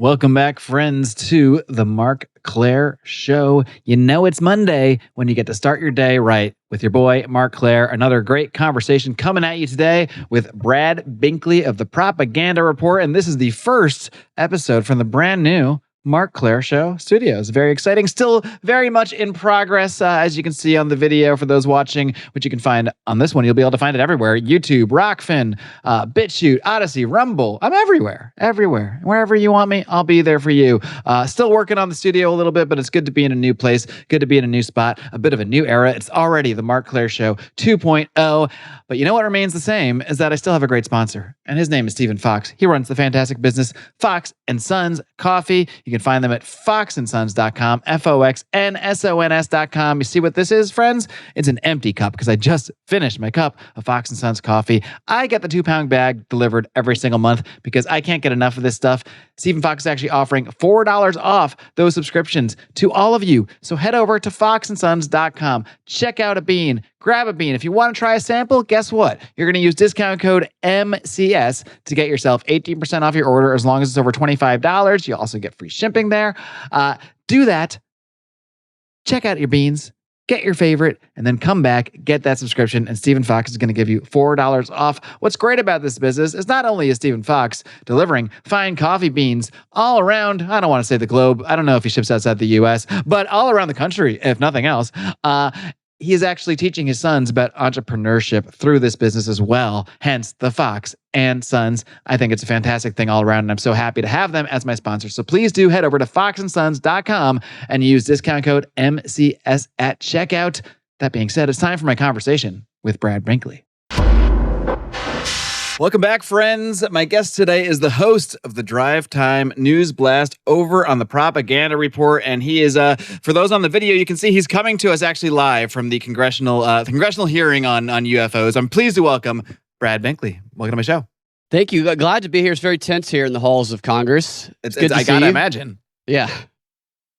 Welcome back, friends, to the Marc Claire Show. You know it's Monday when you get to start your day right with your boy, Marc Claire. Another great conversation coming at you today with Brad Binkley of the Propaganda Report. And this is the first episode from the brand new Marc Claire Show Studios. Very exciting. Still very much in progress, as you can see on the video for those watching, which you can find on this one. You'll be able to find it everywhere. YouTube, Rockfin, BitChute, Odyssey, Rumble. I'm everywhere. Wherever you want me, I'll be there for you. Still working on the studio a little bit, but it's good to be in a new place. Good to be in a new spot. A bit of a new era. It's already the Marc Claire Show 2.0. But you know what remains the same is that I still have a great sponsor, and his name is Stephen Fox. He runs the fantastic business Fox and Sons Coffee. You can find them at foxandsons.com, foxnsons.com. You see what this is, friends? It's an empty cup because I just finished my cup of Fox and Sons coffee. I get the 2-pound bag delivered every single month because I can't get enough of this stuff. Stephen Fox is actually offering $4 off those subscriptions to all of you. So head over to foxandsons.com, check out a bean, grab a bean. If you want to try a sample, guess what? You're going to use discount code MCS to get yourself 18% off your order as long as it's over $25. You also get free shipping there. Do that. Check out your beans. Get your favorite, and then come back, get that subscription, and Stephen Fox is going to give you $4 off. What's great about this business is not only is Stephen Fox delivering fine coffee beans all around, I don't want to say the globe, I don't know if he ships outside the U.S., but all around the country, if nothing else. He is actually teaching his sons about entrepreneurship through this business as well, hence the Fox and Sons. I think it's a fantastic thing all around, and I'm so happy to have them as my sponsor. So please do head over to foxandsons.com and use discount code MCS at checkout. That being said, it's time for my conversation with Brad Binkley. Welcome back, friends. My guest today is the host of the Drive Time News Blast over on the Propaganda Report, and he is, for those on the video, you can see he's coming to us actually live from the Congressional hearing on UFOs. I'm pleased to welcome Brad Binkley. Welcome to my show. Thank you. Glad to be here. It's very tense here in the halls of Congress. It's good to I see gotta you. imagine. Yeah.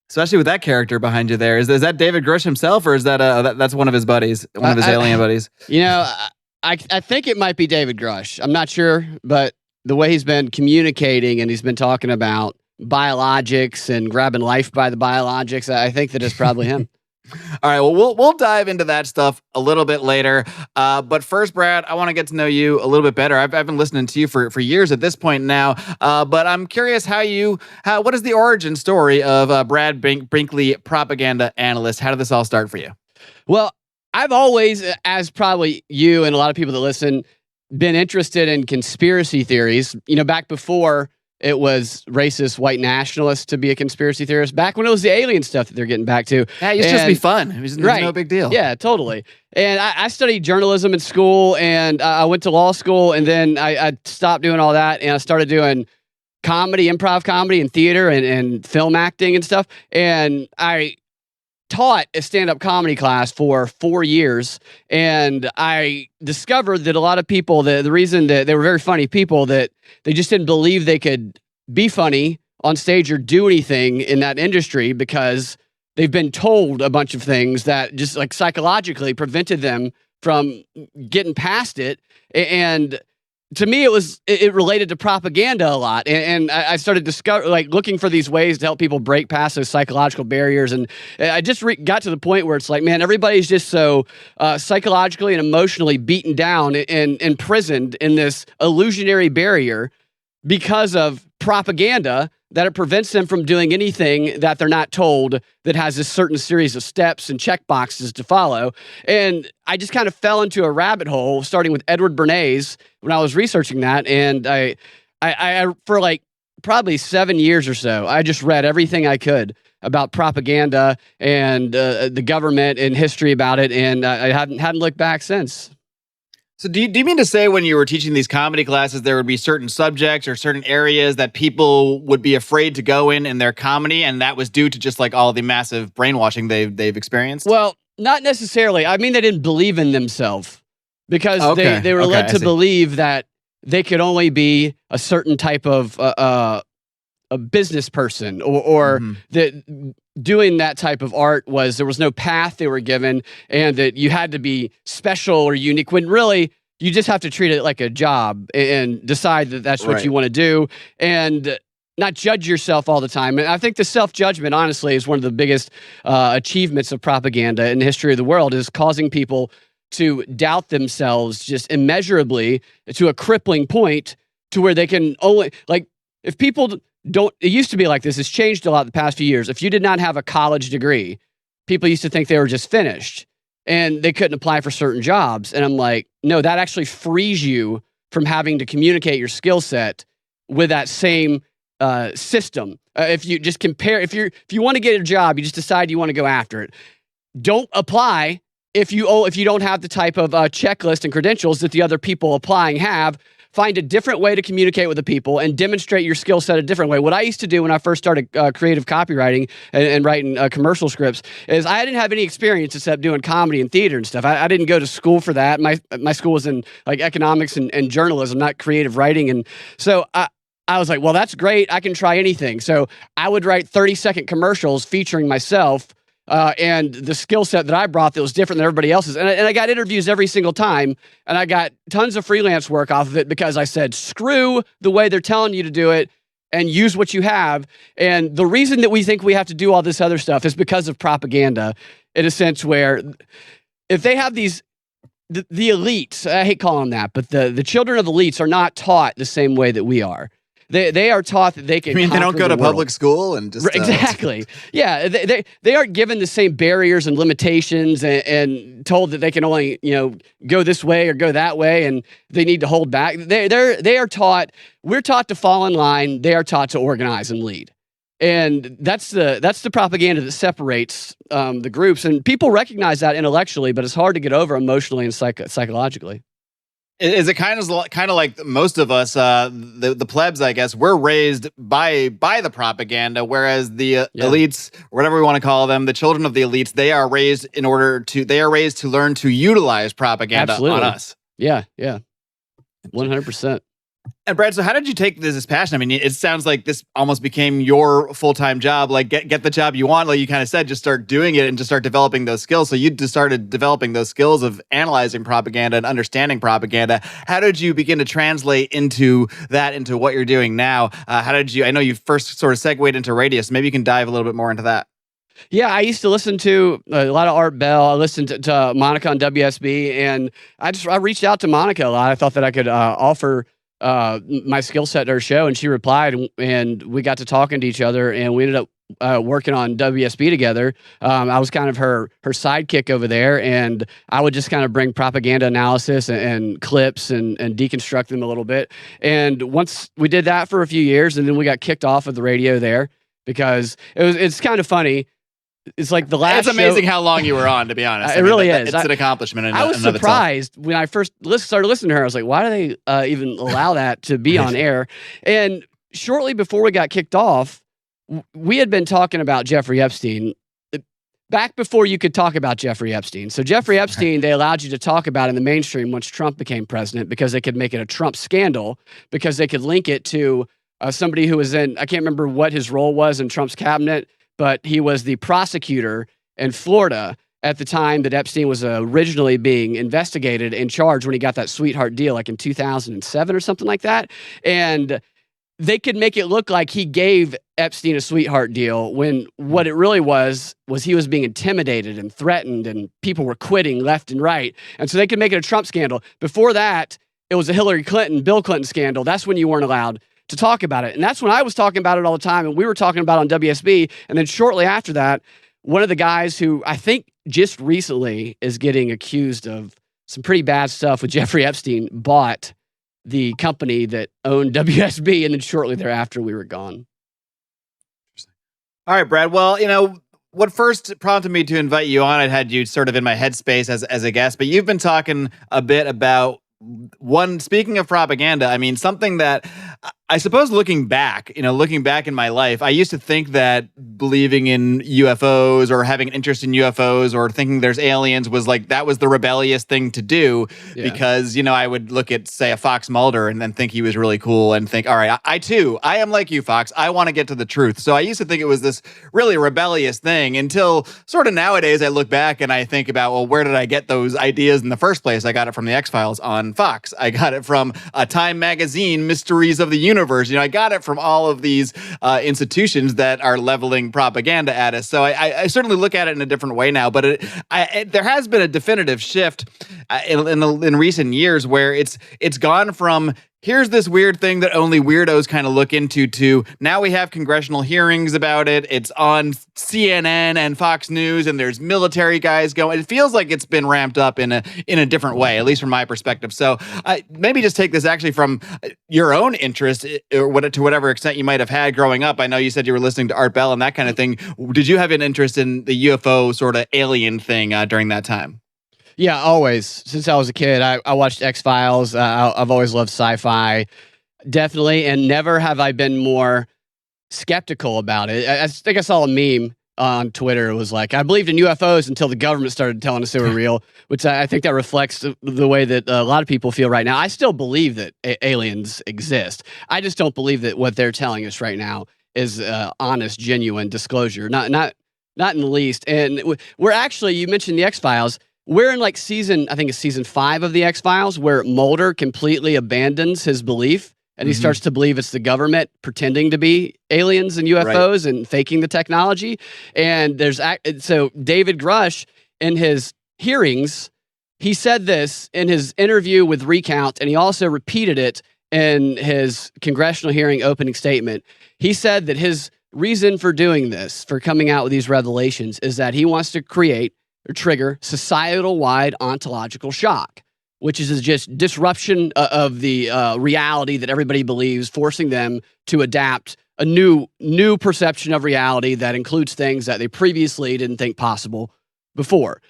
Especially with that character behind you there. Is that David Grusch himself, or is that that's one of his buddies, one of his alien buddies? You know, I think it might be David Grusch. I'm not sure, but the way he's been communicating and he's been talking about biologics and grabbing life by the biologics, I think that it's probably him. All right, well, we'll dive into that stuff a little bit later. But first, Brad, I want to get to know you a little bit better. I've been listening to you for years at this point now. But I'm curious what is the origin story of Brad Binkley, propaganda analyst? How did this all start for you? Well, I've always, as probably you and a lot of people that listen, been interested in conspiracy theories. You know, back before it was racist white nationalists to be a conspiracy theorist, back when it was the alien stuff that they're getting back to. Yeah, it used to just be fun. It was no big deal. Yeah, totally. And I studied journalism in school, and I went to law school, and then I stopped doing all that, and I started doing comedy, improv comedy, and theater, and film acting and stuff. And I taught a stand-up comedy class for 4 years, and I discovered that a lot of people, the reason that they were very funny people, that they just didn't believe they could be funny on stage or do anything in that industry because they've been told a bunch of things that just like psychologically prevented them from getting past it. And to me, it related to propaganda a lot, and I started looking for these ways to help people break past those psychological barriers, and I just got to the point where it's like, man, everybody's just so psychologically and emotionally beaten down and imprisoned in this illusionary barrier because of propaganda that it prevents them from doing anything that they're not told that has a certain series of steps and check boxes to follow. And I just kind of fell into a rabbit hole, starting with Edward Bernays when I was researching that. And I for like probably 7 years or so, I just read everything I could about propaganda and the government and history about it. And I hadn't looked back since. So do you mean to say when you were teaching these comedy classes, there would be certain subjects or certain areas that people would be afraid to go in their comedy, and that was due to just like all the massive brainwashing they've experienced? Well, not necessarily. I mean, they didn't believe in themselves because they were led to believe that they could only be a certain type of a business person or that doing that type of art there was no path they were given, and that you had to be special or unique, when really you just have to treat it like a job and decide that that's what you want to do. And not judge yourself all the time. And I think the self-judgment, honestly, is one of the biggest achievements of propaganda in the history of the world, is causing people to doubt themselves just immeasurably to a crippling point to where they can only, like, if people don't, it used to be like this, it's changed a lot the past few years. If you did not have a college degree, people used to think they were just finished and they couldn't apply for certain jobs. And I'm like, no, that actually frees you from having to communicate your skill set with that same system. If you just compare, if you want to get a job, you just decide you want to go after it. Don't apply if you don't have the type of checklist and credentials that the other people applying have. Find a different way to communicate with the people and demonstrate your skill set a different way. What I used to do when I first started creative copywriting and writing commercial scripts is I didn't have any experience except doing comedy and theater and stuff. I didn't go to school for that. My school was in like economics and journalism, not creative writing. And so I was like, well, that's great. I can try anything. So I would write 30-second commercials featuring myself and the skill set that I brought that was different than everybody else's. And I got interviews every single time, and I got tons of freelance work off of it because I said, screw the way they're telling you to do it and use what you have. And the reason that we think we have to do all this other stuff is because of propaganda, in a sense where if they have these, the elites, I hate calling them that, but the children of elites are not taught the same way that we are. They are taught that they can. I mean, they don't go to public school and just exactly. Yeah, they aren't given the same barriers and limitations and told that they can only go this way or go that way and they need to hold back. They are taught. We're taught to fall in line. They are taught to organize and lead, and that's the propaganda that separates the groups. And people recognize that intellectually, but it's hard to get over emotionally and psychologically. Is it kind of like most of us, the plebs, I guess, we're raised by the propaganda, whereas the elites, whatever we want to call them, the children of the elites, they are raised to learn to utilize propaganda on us. Yeah, 100%. And Brad, so how did you take this passion? I mean, it sounds like this almost became your full-time job. Like, get the job you want. Like you kind of said, just start doing it and just start developing those skills. So you just started developing those skills of analyzing propaganda and understanding propaganda. How did you begin to translate into what you're doing now? I know you first sort of segued into radio, so maybe you can dive a little bit more into that. Yeah, I used to listen to a lot of Art Bell. I listened to Monica on WSB, and I reached out to Monica a lot. I thought that I could offer my skill set to her show, and she replied, and we got to talking to each other, and we ended up working on WSB together. I was kind of her sidekick over there, and I would just kind of bring propaganda analysis and clips and deconstruct them a little bit. And once we did that for a few years, and then we got kicked off of the radio there because it's kind of funny. It's like the last. It's amazing how long you were on, to be honest. It really is. It's an accomplishment. I was surprised when I first started listening to her. I was like, why do they even allow that to be on air? And shortly before we got kicked off, we had been talking about Jeffrey Epstein back before you could talk about Jeffrey Epstein. So Jeffrey Epstein, they allowed you to talk about in the mainstream once Trump became president because they could make it a Trump scandal because they could link it to somebody who was in, I can't remember what his role was in Trump's cabinet, but he was the prosecutor in Florida at the time that Epstein was originally being investigated and charged when he got that sweetheart deal, like in 2007 or something like that. And they could make it look like he gave Epstein a sweetheart deal when what it really was he was being intimidated and threatened and people were quitting left and right. And so they could make it a Trump scandal. Before that, it was a Hillary Clinton, Bill Clinton scandal. That's when you weren't allowed to talk about it. And that's when I was talking about it all the time, and we were talking about it on WSB. And then shortly after that, one of the guys who I think just recently is getting accused of some pretty bad stuff with Jeffrey Epstein bought the company that owned WSB, and then shortly thereafter, we were gone. All right, Brad. Well, what first prompted me to invite you on, I had you sort of in my headspace as a guest, but you've been talking a bit about speaking of propaganda, I mean, something that I suppose looking back in my life, I used to think that believing in UFOs or having an interest in UFOs or thinking there's aliens was like, that was the rebellious thing to do because, I would look at, say, a Fox Mulder and then think he was really cool and think, all right, I am like you, Fox. I want to get to the truth. So I used to think it was this really rebellious thing until sort of nowadays I look back and I think about, well, where did I get those ideas in the first place? I got it from the X-Files on Fox. I got it from a Time magazine, Mysteries of the the universe. I got it from all of these institutions that are leveling propaganda at us. So I certainly look at it in a different way now. But there has been a definitive shift in recent years where it's gone from here's this weird thing that only weirdos kind of look into to now we have congressional hearings about it. It's on CNN and Fox News, and there's military guys going. It feels like it's been ramped up in a different way, at least from my perspective. So maybe just take this actually from your own interest, or to whatever extent you might have had growing up. I know you said you were listening to Art Bell and that kind of thing. Did you have an interest in the UFO sort of alien thing during that time? Yeah, always. Since I was a kid, I watched X-Files. I've always loved sci-fi, definitely, and never have I been more skeptical about it. I think I saw a meme on Twitter. It was like, I believed in UFOs until the government started telling us they were real, which I think that reflects the way that a lot of people feel right now. I still believe that aliens exist. I just don't believe that what they're telling us right now is honest, genuine disclosure. Not in the least. And we're actually, you mentioned the X-Files. We're in like I think it's season 5 of the X-Files, where Mulder completely abandons his belief and he starts to believe it's the government pretending to be aliens and UFOs and faking the technology. And so David Grusch, in his hearings, he said this in his interview with Recount, and he also repeated it in his congressional hearing opening statement. He said that his reason for doing this, for coming out with these revelations, is that he wants to create or trigger societal-wide ontological shock, which is just disruption of the reality that everybody believes, forcing them to adapt a new perception of reality that includes things that they previously didn't think possible before.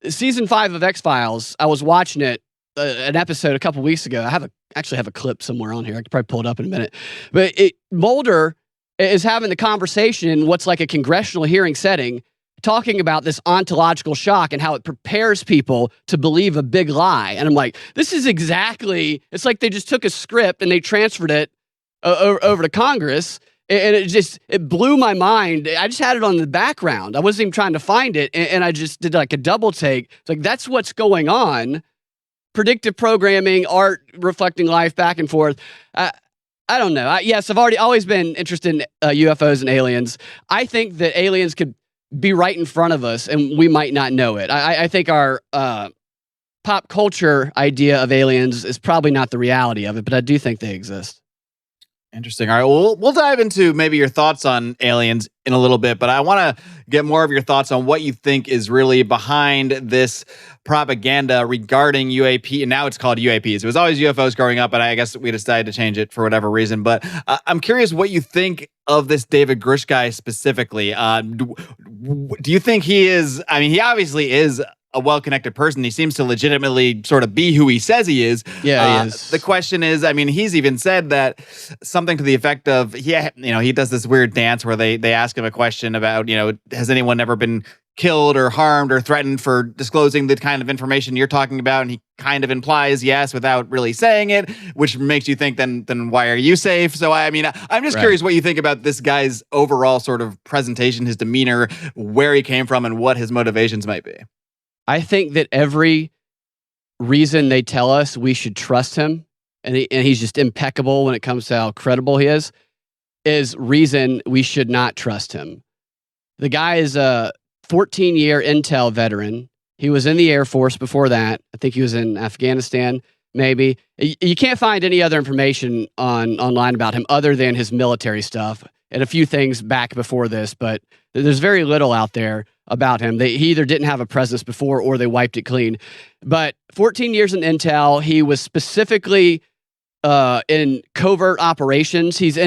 Season 5 of X-Files, I was watching it, an episode a couple weeks ago. I actually have a clip somewhere on here. I could probably pull it up in a minute. But Mulder is having the conversation in what's like a congressional hearing setting, talking about this ontological shock and how it prepares people to believe a big lie. And I'm like, this is exactly, it's like they just took a script and they transferred it over to Congress. And it blew my mind. I just had it on the background. I wasn't even trying to find it. And I just did like a double take. It's like, that's what's going on. Predictive programming, art reflecting life, back and forth. I don't know. Yes, I've always been interested in UFOs and aliens. I think that aliens could be right in front of us and we might not know it. I think our pop culture idea of aliens is probably not the reality of it, but I do think they exist. Interesting. All right. Well, we'll dive into maybe your thoughts on aliens in a little bit, but I want to get more of your thoughts on what you think is really behind this propaganda regarding UAP. And now it's called UAPs. It was always UFOs growing up, but I guess we decided to change it for whatever reason. But I'm curious what you think of this David Grusch guy specifically. Do you think he is, I mean, he obviously is a well-connected person. He seems to legitimately sort of be who he says he is. Yeah, he is. The question is, I mean, he's even said that something to the effect of, he does this weird dance where they ask him a question about, has anyone ever been killed or harmed or threatened for disclosing the kind of information you're talking about? And he kind of implies yes without really saying it, which makes you think then why are you safe? So I mean, I'm just curious what you think about this guy's overall sort of presentation, his demeanor, where he came from, and what his motivations might be. I think that every reason they tell us we should trust him, and he's just impeccable when it comes to how credible he is reason we should not trust him. The guy is a 14-year intel veteran. He was in the Air Force before that. I think he was in Afghanistan, maybe. You can't find any other information online about him other than his military stuff and a few things back before this, but there's very little out there about him. He either didn't have a presence before or they wiped it clean. But 14 years in intel, he was specifically in covert operations. He was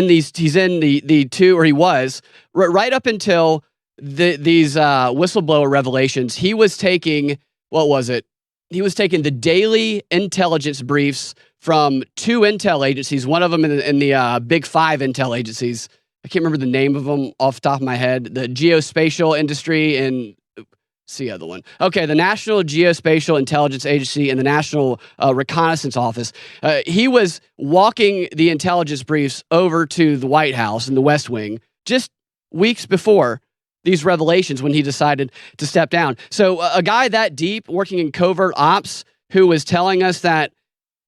right up until these whistleblower revelations. He was taking, He was taking the daily intelligence briefs from 2 intel agencies, one of them in the big 5 intel agencies. I can't remember the name of them off the top of my head. The geospatial industry and what's the other one? Okay, the National Geospatial Intelligence Agency and the National Reconnaissance Office. He was walking the intelligence briefs over to the White House in the West Wing just weeks before these revelations when he decided to step down. So a guy that deep working in covert ops who was telling us that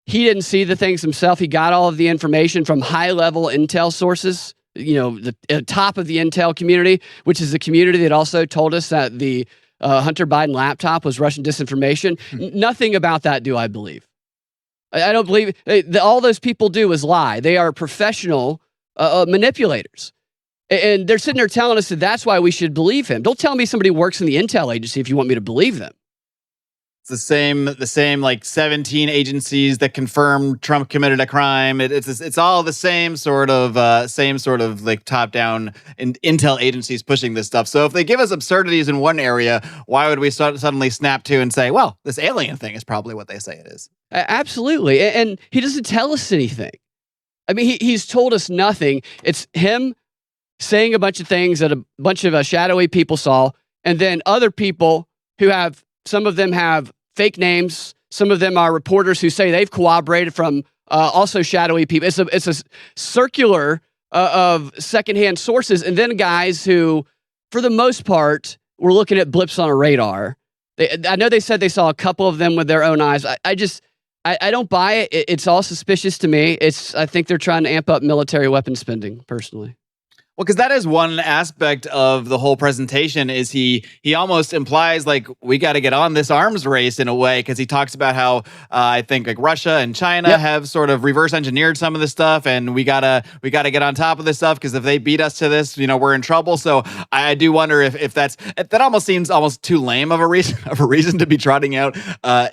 he didn't see the things himself. He got all of the information from high-level intel sources, the top of the intel community, which is the community that also told us that the Hunter Biden laptop was Russian disinformation. Nothing about that do I believe. I don't believe all those people do is lie. They are professional manipulators. And they're sitting there telling us that that's why we should believe him. Don't tell me somebody works in the intel agency if you want me to believe them. It's the same like 17 agencies that confirmed Trump committed a crime. It's all the same sort of like top down intel agencies pushing this stuff. So if they give us absurdities in one area, why would we suddenly snap to and say, well, this alien thing is probably what they say it is? Absolutely. And he doesn't tell us anything. I mean, he's told us nothing. It's him saying a bunch of things that a bunch of shadowy people saw, and then other people who have, some of them have fake names. Some of them are reporters who say they've corroborated from also shadowy people. It's a circular of secondhand sources, and then guys who, for the most part, were looking at blips on a radar. I know they said they saw a couple of them with their own eyes. I don't buy it. It's all suspicious to me. I think they're trying to amp up military weapon spending, personally. Well, because that is one aspect of the whole presentation is he almost implies like we got to get on this arms race in a way, because he talks about how I think like Russia and China have sort of reverse engineered some of this stuff, and we gotta get on top of this stuff, because if they beat us to this, we're in trouble. So I do wonder if that almost seems almost too lame of a reason to be trotting out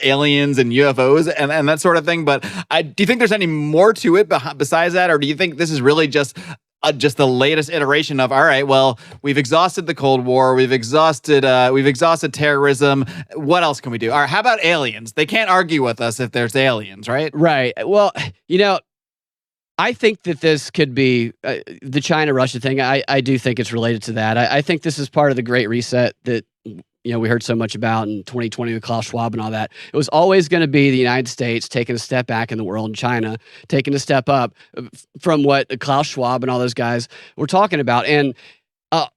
aliens and UFOs and that sort of thing. But do you think there's any more to it besides that, or do you think this is really just the latest iteration of, all right, well, we've exhausted the Cold War, we've exhausted terrorism. What else can we do? All right, how about aliens? They can't argue with us if there's aliens, right? Right. Well, I think that this could be the China-Russia thing. I do think it's related to that. I think this is part of the Great Reset that we heard so much about in 2020 with Klaus Schwab and all that. It was always going to be the United States taking a step back in the world, and China taking a step up from what Klaus Schwab and all those guys were talking about. And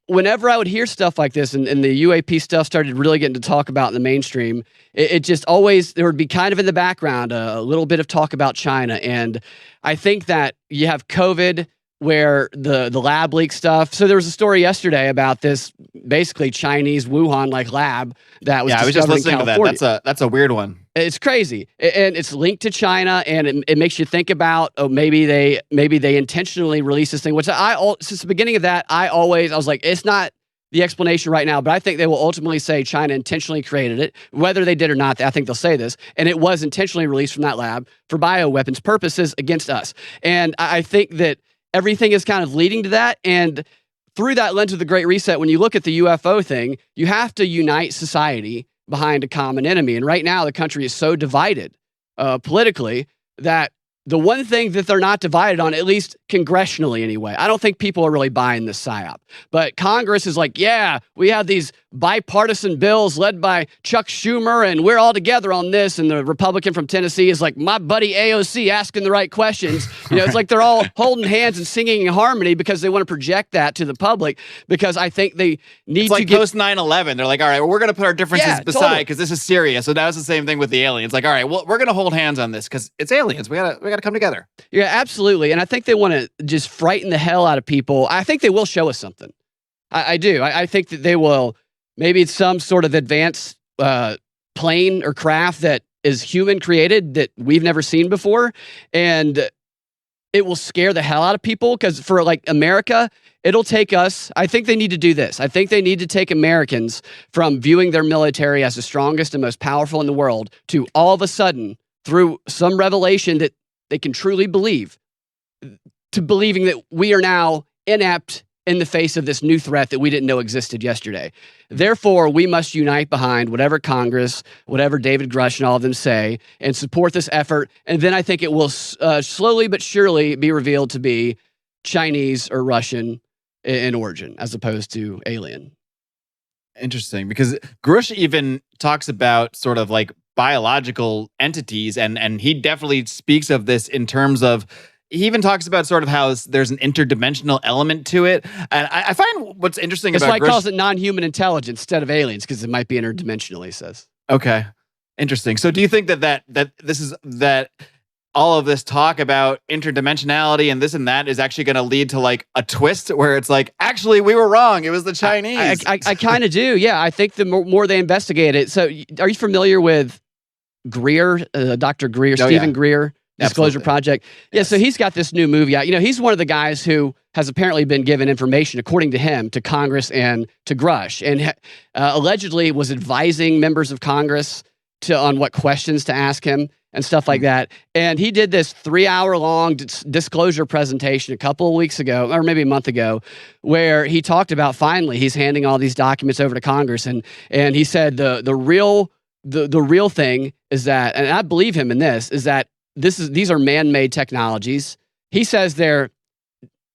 whenever I would hear stuff like this, and the UAP stuff started really getting to talk about in the mainstream, it just always, there would be kind of in the background a little bit of talk about China. And I think that you have COVID, where the lab leak stuff. So there was a story yesterday about this basically Chinese Wuhan lab that was I was just listening to that. That's a weird one. It's crazy, and it's linked to China, and it makes you think about maybe they intentionally released this thing. Which since the beginning of that, I was like, it's not the explanation right now, but I think they will ultimately say China intentionally created it. Whether they did or not, I think they'll say this, and it was intentionally released from that lab for bioweapons purposes against us. And I think that everything is kind of leading to that. And through that lens of the Great Reset, when you look at the UFO thing, you have to unite society behind a common enemy. And right now, the country is so divided politically that the one thing that they're not divided on, at least congressionally anyway, I don't think people are really buying this psyop. But Congress is like, yeah, we have these bipartisan bills led by Chuck Schumer, and we're all together on this. And the Republican from Tennessee is like, my buddy AOC asking the right questions. It's like they're all holding hands and singing in harmony because they want to project that to the public, because I think they need to get post 9/11. They're like, all right, well, we're going to put our differences beside because this is serious. So now it's the same thing with the aliens. Like, all right, well, we're going to hold hands on this because it's aliens. We got to come together. Yeah, absolutely. And I think they want to just frighten the hell out of people. I think they will show us something. I do. I think that they will. Maybe it's some sort of advanced plane or craft that is human created that we've never seen before. And it will scare the hell out of people, because for like America, it'll take us. I think they need to do this. I think they need to take Americans from viewing their military as the strongest and most powerful in the world to all of a sudden, through some revelation that they can truly believe, to believing that we are now inept in the face of this new threat that we didn't know existed yesterday. Therefore, we must unite behind whatever Congress, whatever David Grusch and all of them say, and support this effort. And then I think it will slowly but surely be revealed to be Chinese or Russian in origin, as opposed to alien. Interesting, because Grusch even talks about sort of like biological entities, and he definitely speaks of this in terms of, he even talks about sort of how there's an interdimensional element to it. And I find what's interesting about Grusch... That's why he calls it non-human intelligence instead of aliens, because it might be interdimensional, he says. Okay. Interesting. So do you think that all of this talk about interdimensionality and this and that is actually going to lead to like a twist where it's like, actually, we were wrong. It was the Chinese. I kind of do. Yeah, I think the more they investigate it. So, are you familiar with Greer, Dr. Greer, Stephen Greer? Disclosure Absolutely. Project. Yeah, Yes. so he's got this new movie out. He's one of the guys who has apparently been given information, according to him, to Congress and to Grusch, and allegedly was advising members of Congress on what questions to ask him and stuff like that. And he did this 3-hour-long disclosure presentation a couple of weeks ago, or maybe a month ago, where he talked about finally he's handing all these documents over to Congress, and he said the real thing is that, and I believe him in this, is that these are man-made technologies. He says they're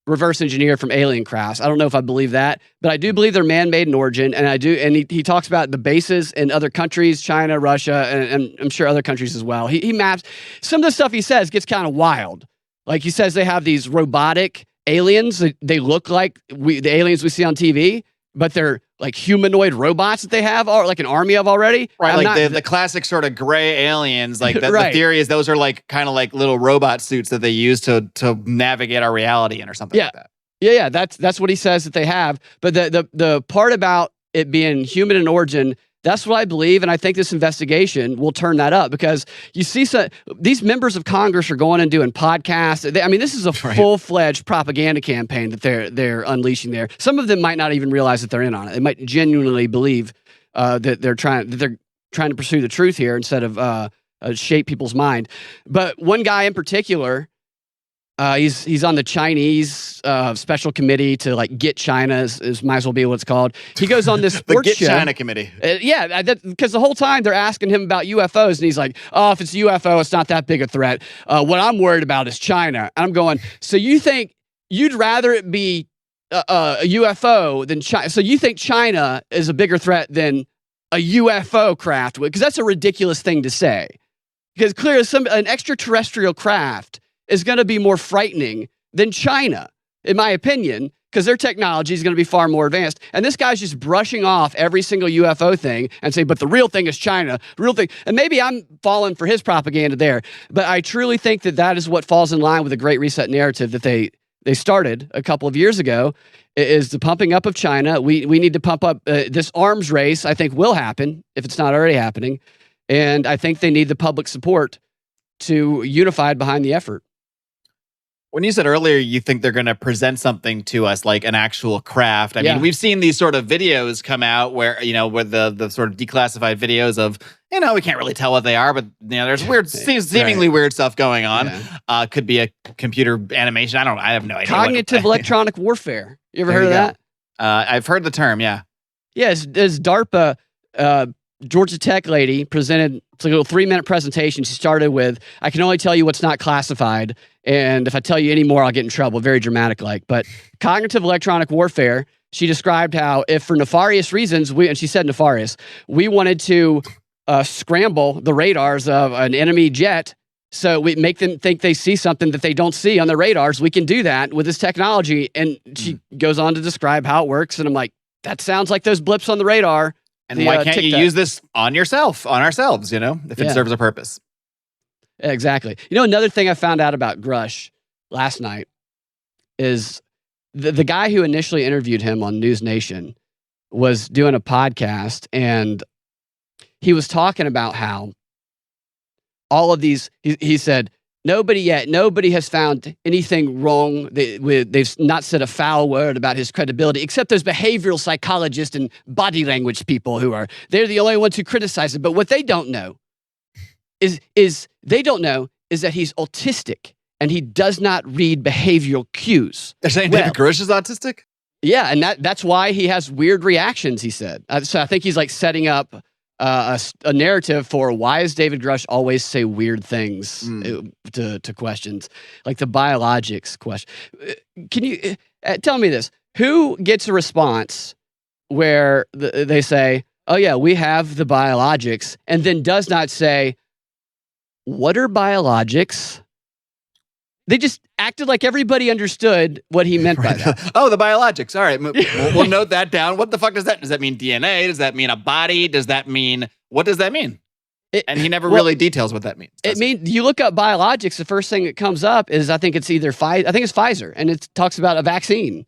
reverse engineered from alien crafts. I don't know if I believe that, but I do believe they're man-made in origin, and I do. And he talks about the bases in other countries, China, Russia, and I'm sure other countries as well. He maps some of the stuff he says gets kind of wild. Like he says they have these robotic aliens. They look like the aliens we see on TV, but they're like humanoid robots that they have, or like an army of already. Right, the classic sort of gray aliens. Like the theory is those are like kind of like little robot suits that they use to navigate our reality in or something like that. Yeah, that's what he says that they have. But the part about it being human in origin, that's what I believe, and I think this investigation will turn that up, because you see these members of Congress are going and doing podcasts. This is a full-fledged propaganda campaign that they're unleashing there. Some of them might not even realize that they're in on it. They might genuinely believe that they're trying to pursue the truth here instead of shape people's mind. But one guy in particular, he's on the Chinese special committee to like get China is might as well be what it's called. He goes on this sports the Get show. China committee. Because the whole time they're asking him about UFOs, and he's like, "Oh, if it's a UFO, it's not that big a threat. What I'm worried about is China." And I'm going, "So you think you'd rather it be a UFO than China? So you think China is a bigger threat than a UFO craft? Because that's a ridiculous thing to say. Because clearly, an extraterrestrial craft is going to be more frightening than China, in my opinion, because their technology is going to be far more advanced. And this guy's just brushing off every single UFO thing and saying, but the real thing is China, real thing. And maybe I'm falling for his propaganda there, but I truly think that is what falls in line with the Great Reset narrative that they started a couple of years ago, is the pumping up of China. We need to pump up this arms race. I think will happen if it's not already happening. And I think they need the public support to unify behind the effort. When you said earlier you think they're going to present something to us like an actual craft, I mean, we've seen these sort of videos come out where, with the sort of declassified videos of, we can't really tell what they are, but there's weird, seemingly weird stuff going on. Yeah. Could be a computer animation. I have no idea. Cognitive electronic warfare. You ever heard of that? I've heard the term. Yeah. Yeah. As DARPA, Georgia Tech lady presented, it's like a little 3-minute presentation. She started with, "I can only tell you what's not classified, and if I tell you any more, I'll get in trouble." Very dramatic like. But cognitive electronic warfare, she described how if for nefarious reasons, and she said nefarious, we wanted to scramble the radars of an enemy jet, so we make them think they see something that they don't see on the radars. We can do that with this technology. And she goes on to describe how it works. And I'm like, that sounds like those blips on the radar. And why can't you use this on ourselves, if it serves a purpose? Exactly. Another thing I found out about Grusch last night is the guy who initially interviewed him on News Nation was doing a podcast, and he was talking about how all of these, he said, nobody has found anything wrong. They've not said a foul word about his credibility, except those behavioral psychologists and body language people they're the only ones who criticize it. But what they don't know is that he's autistic and he does not read behavioral cues. They're saying David Grusch is autistic? Yeah, and that's why he has weird reactions, he said. So I think he's like setting up a narrative for why does David Grusch always say weird things to questions, like the biologics question. Can you tell me this? Who gets a response where they say, "Oh yeah, we have the biologics," and then does not say, "What are biologics?" They just acted like everybody understood what he meant by that. Oh, the biologics. All right. We'll note that down. What the fuck does that mean? Does that mean DNA? Does that mean a body? What does that mean? And he never really details what that means. It means you look up biologics, the first thing that comes up is I think it's either Pfizer, and it talks about a vaccine.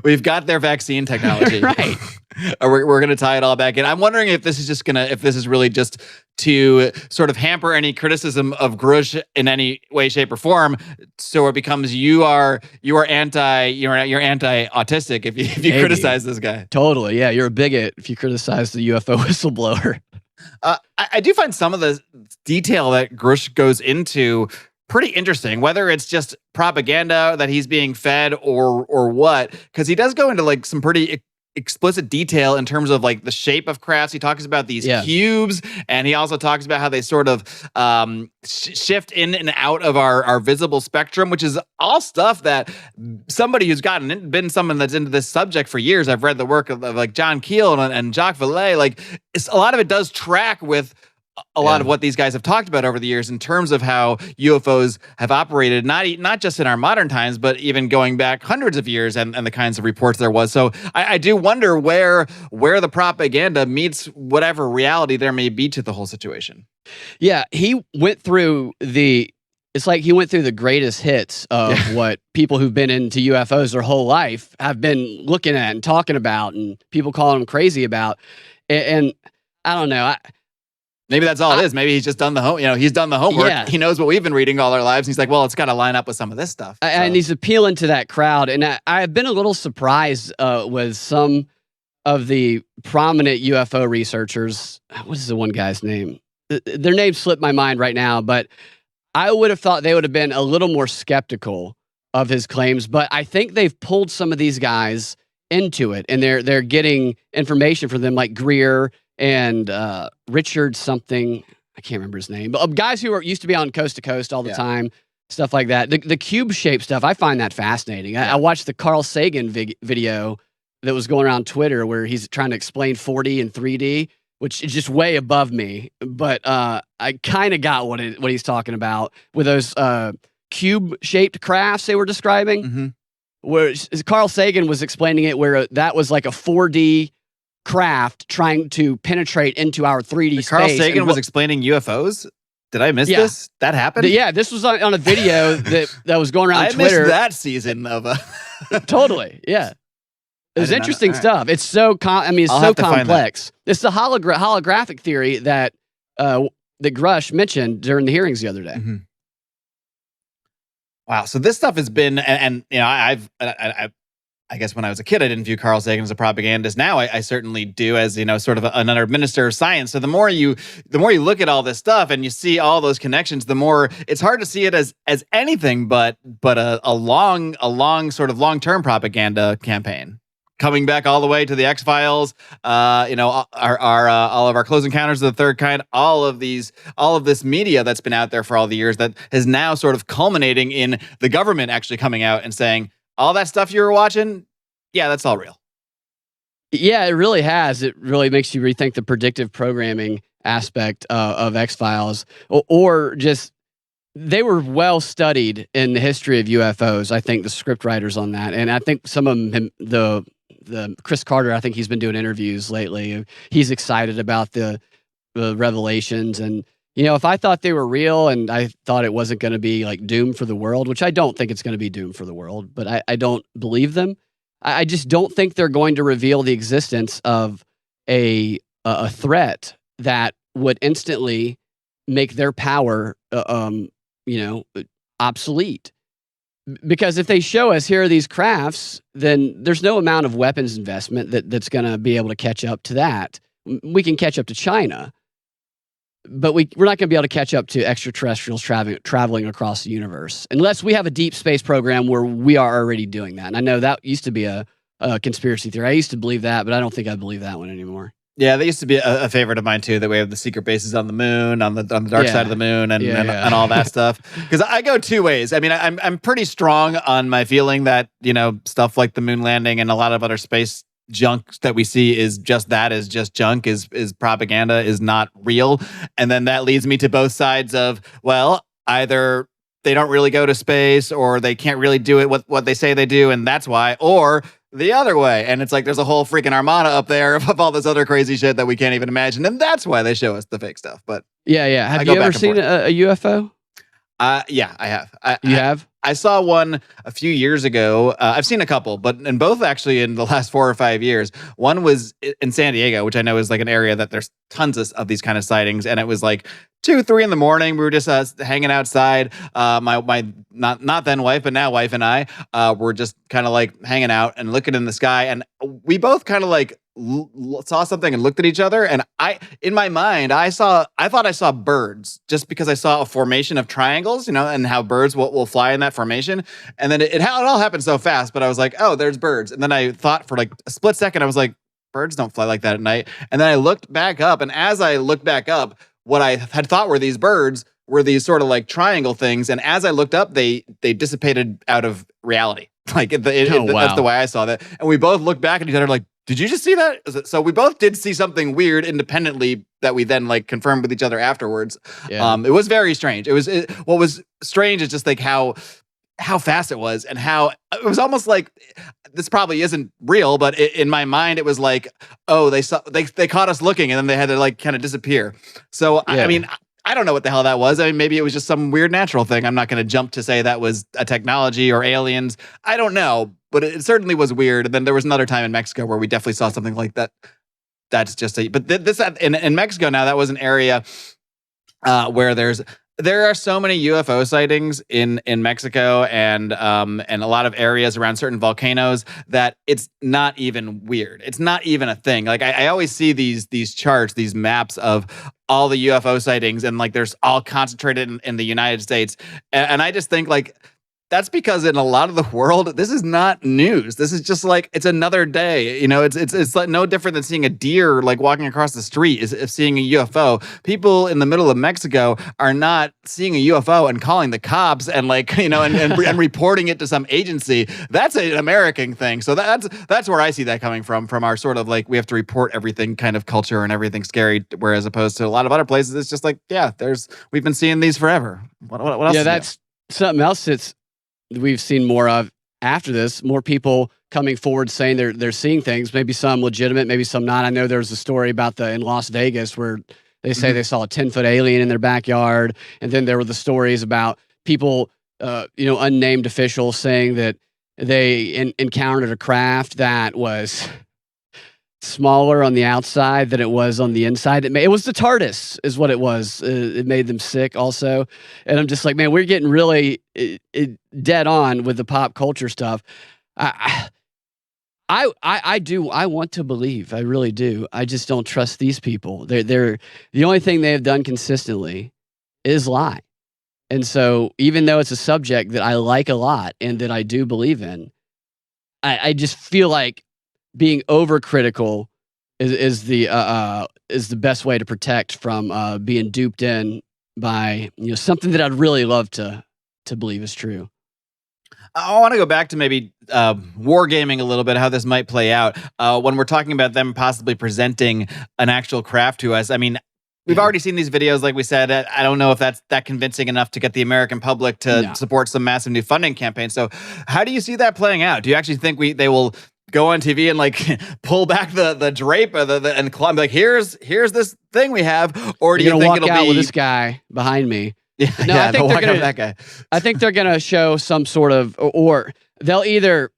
We've got their vaccine technology. Right. We're going to tie it all back in. I'm wondering if this is really just to sort of hamper any criticism of Grusch in any way, shape, or form. So it becomes you're anti-autistic if you criticize this guy. Totally. Yeah. You're a bigot if you criticize the UFO whistleblower. I do find some of the detail that Grusch goes into pretty interesting, whether it's just propaganda that he's being fed or what, because he does go into like some pretty explicit detail in terms of like the shape of crafts. He talks about these cubes, and he also talks about how they sort of shift in and out of our visible spectrum, which is all stuff that somebody who's been someone that's into this subject for years. I've read the work of like John Keel and Jacques Vallée. Like a lot of it does track with a lot of what these guys have talked about over the years in terms of how UFOs have operated, not just in our modern times, but even going back hundreds of years and the kinds of reports there was. So I do wonder where the propaganda meets whatever reality there may be to the whole situation. Yeah, he went through it's like he went through the greatest hits of what people who've been into UFOs their whole life have been looking at and talking about, and people calling them crazy about. And I don't know. Maybe that's all it is. Maybe he's just done he's done the homework. Yeah. He knows what we've been reading all our lives. And he's like, well, it's got to line up with some of this stuff. And he's appealing to that crowd. And I've been a little surprised with some of the prominent UFO researchers. What is the one guy's name? Their name slipped my mind right now, but I would have thought they would have been a little more skeptical of his claims. But I think they've pulled some of these guys into it, and they're getting information from them, like Greer and Richard something, I can't remember his name, but guys who used to be on Coast to Coast all the time, stuff like that. The cube shape stuff, I find that fascinating. I watched the Carl Sagan video that was going around Twitter where he's trying to explain 4D and 3D, which is just way above me. But I kind of got what he's talking about with those cube shaped crafts they were describing. Mm-hmm. Where Carl Sagan was explaining it, where that was like a 4D craft trying to penetrate into our 3D space. Carl Sagan was explaining UFOs? Did I miss this? That happened? Yeah, this was on a video that was going around Twitter. I missed that season of Totally, yeah. It was interesting stuff. It's so so complex. It's the holographic theory that Grusch mentioned during the hearings the other day. Mm-hmm. Wow. So this stuff has been, and I guess when I was a kid, I didn't view Carl Sagan as a propagandist. Now I certainly do, as sort of another minister of science. So the more you look at all this stuff and you see all those connections, the more it's hard to see it as anything but a long sort of long-term propaganda campaign. Coming back all the way to the X-Files, all of our Close Encounters of the Third Kind, all of this media that's been out there for all the years that is now sort of culminating in the government actually coming out and saying, all that stuff you were watching, yeah, that's all real. Yeah, it really has. It really makes you rethink the predictive programming aspect of X-Files, or just they were well studied in the history of UFOs. I think the script writers on that, and I think some of them, the Chris Carter, I think he's been doing interviews lately. He's excited about the revelations, and if I thought they were real and I thought it wasn't going to be like doom for the world, which I don't think it's going to be doom for the world, but I don't believe them. I just don't think they're going to reveal the existence of a threat that would instantly make their power, obsolete. Because if they show us here are these crafts, then there's no amount of weapons investment that's going to be able to catch up to that. We can catch up to China, but we're not going to be able to catch up to extraterrestrials traveling across the universe unless we have a deep space program where we are already doing that. And I know that used to be a conspiracy theory. I used to believe that, but I don't think I believe that one anymore. Yeah, that used to be a favorite of mine too. That we have the secret bases on the moon, on the dark side of the moon, and all that stuff. Because I go two ways. I mean, I'm pretty strong on my feeling that stuff like the moon landing and a lot of other space junk that we see is just junk, is propaganda, is not real. And then that leads me to both sides of, well, either they don't really go to space or they can't really do it what they say they do, and that's why, or the other way. And it's like there's a whole freaking armada up there of all this other crazy shit that we can't even imagine. And that's why they show us the fake stuff. But yeah. Have you ever seen a UFO? Yeah, I have. You have? I saw one a few years ago. I've seen a couple, but in both actually in the last 4 or 5 years. One was in San Diego, which I know is like an area that there's tons of these kind of sightings. And it was like 2, 3 in the morning. We were just hanging outside. My not then wife, but now wife and I were just kind of like hanging out and looking in the sky. And we both kind of like saw something and looked at each other. And in my mind, I thought I saw birds just because I saw a formation of triangles, and how birds will fly in that formation. And then it all happened so fast, but I was like, oh, there's birds. And then I thought for like a split second, I was like, birds don't fly like that at night. And then I looked back up, and as I looked back up, what I had thought were these birds were these sort of like triangle things. And as I looked up, they dissipated out of reality. Like wow. That's the way I saw that. And we both looked back at each other like, did you just see that? So we both did see something weird independently that we then like confirmed with each other afterwards. Yeah. It was very strange. What was strange is just like how fast it was, and how it was almost like this probably isn't real, but in my mind it was like, oh, they caught us looking, and then they had to like kind of disappear. So Yeah. I mean, I don't know what the hell that was. I mean, maybe it was just some weird natural thing. I'm not going to jump to say that was a technology or aliens. I don't know, but it certainly was weird. And then there was another time in Mexico where we definitely saw something like that. That's just this in Mexico now. That was an area where there are so many UFO sightings in Mexico and a lot of areas around certain volcanoes that it's not even weird. It's not even a thing. Like I always see these charts, these maps of all the UFO sightings, and like there's all concentrated in the United States. And I just think like, that's because in a lot of the world, this is not news. This is just like, it's another day. It's like no different than seeing a deer like walking across the street is seeing a UFO. People in the middle of Mexico are not seeing a UFO and calling the cops and like, and reporting it to some agency. That's an American thing. So that's where I see that coming from our sort of like, we have to report everything kind of culture and everything scary. Whereas opposed to a lot of other places, it's just like, yeah, we've been seeing these forever. What else? Yeah, that's something else we've seen more of after this. More people coming forward saying they're seeing things, maybe some legitimate, maybe some not. I know there was a story about in Las Vegas where they say they saw a 10-foot alien in their backyard. And then there were the stories about people, unnamed officials saying that they encountered a craft that was smaller on the outside than it was on the inside. It was the TARDIS is what it was. It made them sick also. And I'm just like, man, we're getting really dead on with the pop culture stuff. I want to believe. I really do. I just don't trust these people. They're the only thing they have done consistently is lie. And so even though it's a subject that I like a lot and that I do believe in, I just feel like being overcritical is the best way to protect from being duped in by something that I'd really love to believe is true. I want to go back to maybe wargaming a little bit, how this might play out when we're talking about them possibly presenting an actual craft to us. I mean, we've already seen these videos, like we said. I don't know if that's that convincing enough to get the American public to support some massive new funding campaign. So how do you see that playing out? Do you actually think they will go on TV and like pull back the drape and climb like here's this thing we have, or do you think it'll be with this guy behind me? Yeah, no, yeah, I think they're gonna that guy. I think they're gonna show some sort of, or they'll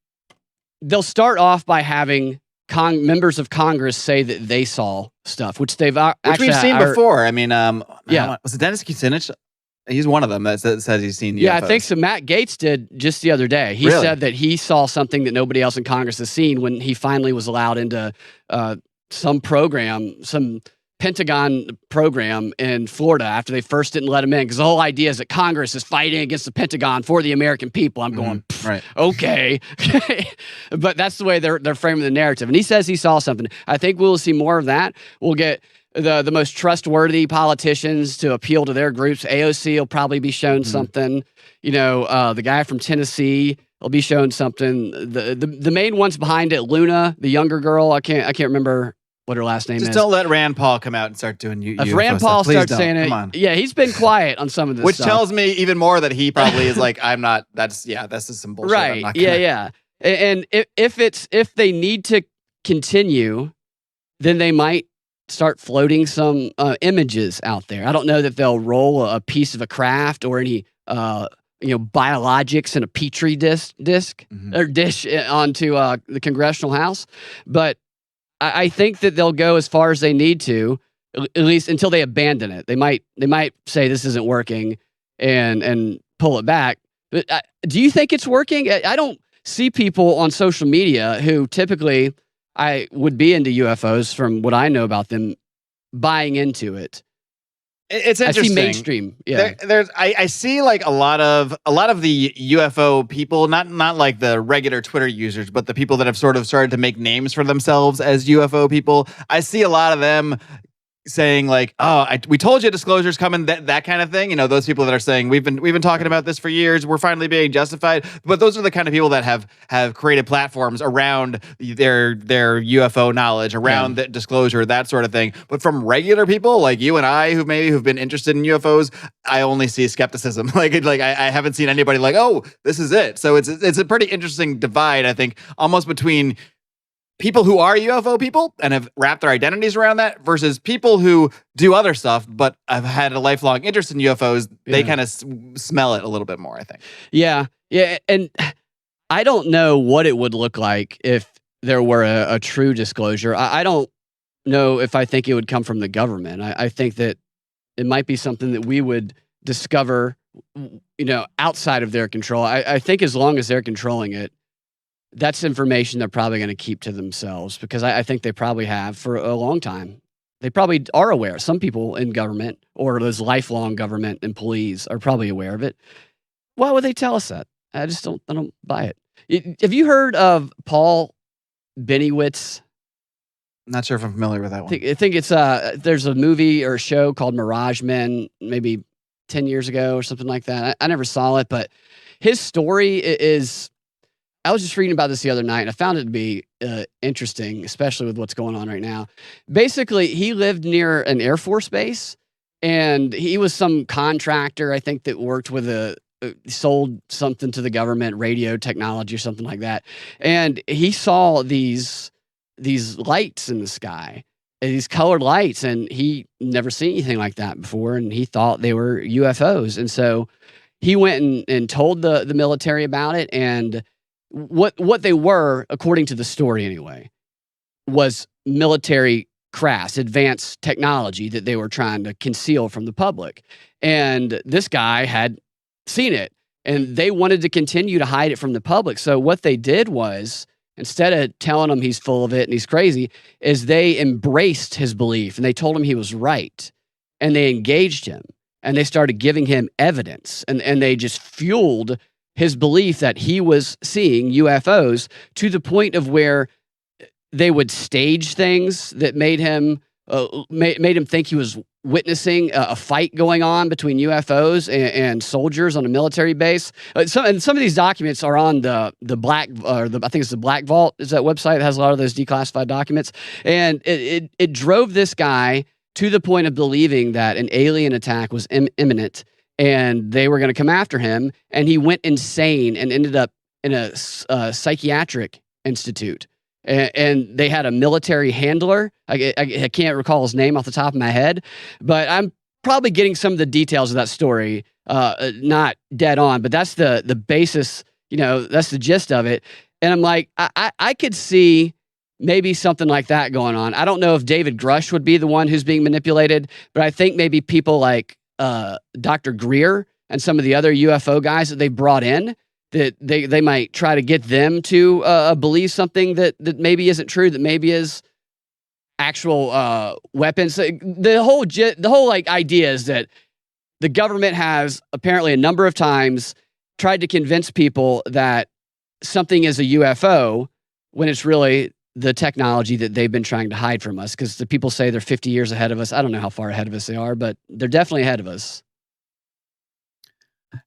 start off by having members of Congress say that they saw stuff, which they've which we've seen before. I mean, yeah, was it Dennis Kucinich? He's one of them that says he's seen UFOs. Yeah, I think so. Matt Gaetz did just the other day. He said that he saw something that nobody else in Congress has seen when he finally was allowed into some Pentagon program in Florida after they first didn't let him in, because the whole idea is that Congress is fighting against the Pentagon for the American people. I'm going, right. Okay. But that's the way they're framing the narrative. And he says he saw something. I think we'll see more of that. We'll get the most trustworthy politicians to appeal to their groups. AOC will probably be shown something. The guy from Tennessee will be shown something. The main ones behind it, Luna, the younger girl, I can't remember what her last name is. Just don't let Rand Paul come out and start doing UFO if Rand Paul stuff. starts saying it, yeah, he's been quiet on some of this Which stuff. tells me even more that he probably is like, I'm not, this is some bullshit. Right, yeah. And if they need to continue, then they might start floating some images out there. I don't know that they'll roll a piece of a craft or any biologics in a petri dish or dish onto the Congressional House, but I think that they'll go as far as they need to, at least until they abandon it. They might say this isn't working and pull it back. But do you think it's working? I don't see people on social media who typically I would be into UFOs from what I know about them buying into it. It's interesting. I see mainstream. Yeah, I see like a lot of the UFO people, not like the regular Twitter users, but the people that have sort of started to make names for themselves as UFO people. I see a lot of them saying like, "Oh, we told you disclosure's coming," that kind of thing. You know, those people that are saying we've been talking about this for years. We're finally being justified. But those are the kind of people that have created platforms around their UFO knowledge, around the disclosure, that sort of thing. But from regular people like you and I, who've been interested in UFOs, I only see skepticism. I haven't seen anybody like, "Oh, this is it." So it's a pretty interesting divide, I think, almost between people who are UFO people and have wrapped their identities around that versus people who do other stuff but have had a lifelong interest in UFOs. They kind of smell it a little bit more, I think. Yeah. And I don't know what it would look like if there were a true disclosure. I don't know if I think it would come from the government. I think that it might be something that we would discover, outside of their control. I think as long as they're controlling it, that's information they're probably going to keep to themselves, because I think they probably have for a long time. They probably are aware. Some people in government or those lifelong government employees are probably aware of it. Why would they tell us that? I don't buy it. Have you heard of Paul Bennewitz? Not sure if I'm familiar with that one. I think it's there's a movie or a show called Mirage Men, maybe 10 years ago or something like that. I never saw it, but his story is, I was just reading about this the other night, and I found it to be interesting, especially with what's going on right now. Basically, he lived near an Air Force base, and he was some contractor, I think, that worked with sold something to the government, radio technology or something like that. And he saw these lights in the sky, these colored lights, and he never seen anything like that before, and he thought they were UFOs. And so he went and told the military about it, and what they were, according to the story anyway, was military crafts, advanced technology that they were trying to conceal from the public. And this guy had seen it, and they wanted to continue to hide it from the public. So what they did was, instead of telling him he's full of it and he's crazy, is they embraced his belief, and they told him he was right, and they engaged him, and they started giving him evidence, and they just fueled his belief that he was seeing UFOs to the point of where they would stage things that made him think he was witnessing a fight going on between UFOs and soldiers on a military base. Some of these documents are on the Black, I think it's the Black Vault, is that website that has a lot of those declassified documents, and it drove this guy to the point of believing that an alien attack was imminent, and they were going to come after him, and he went insane and ended up in a psychiatric institute. And they had a military handler. I can't recall his name off the top of my head, but I'm probably getting some of the details of that story not dead on, but that's the basis, that's the gist of it. And I'm like, I could see maybe something like that going on. I don't know if David Grusch would be the one who's being manipulated, but I think maybe people like Dr. Greer and some of the other UFO guys that they brought in, that they might try to get them to believe something that maybe isn't true, that maybe is actual weapons. The whole like idea is that the government has apparently a number of times tried to convince people that something is a UFO when it's really the technology that they've been trying to hide from us, because the people say they're 50 years ahead of us. I don't know how far ahead of us they are, but they're definitely ahead of us.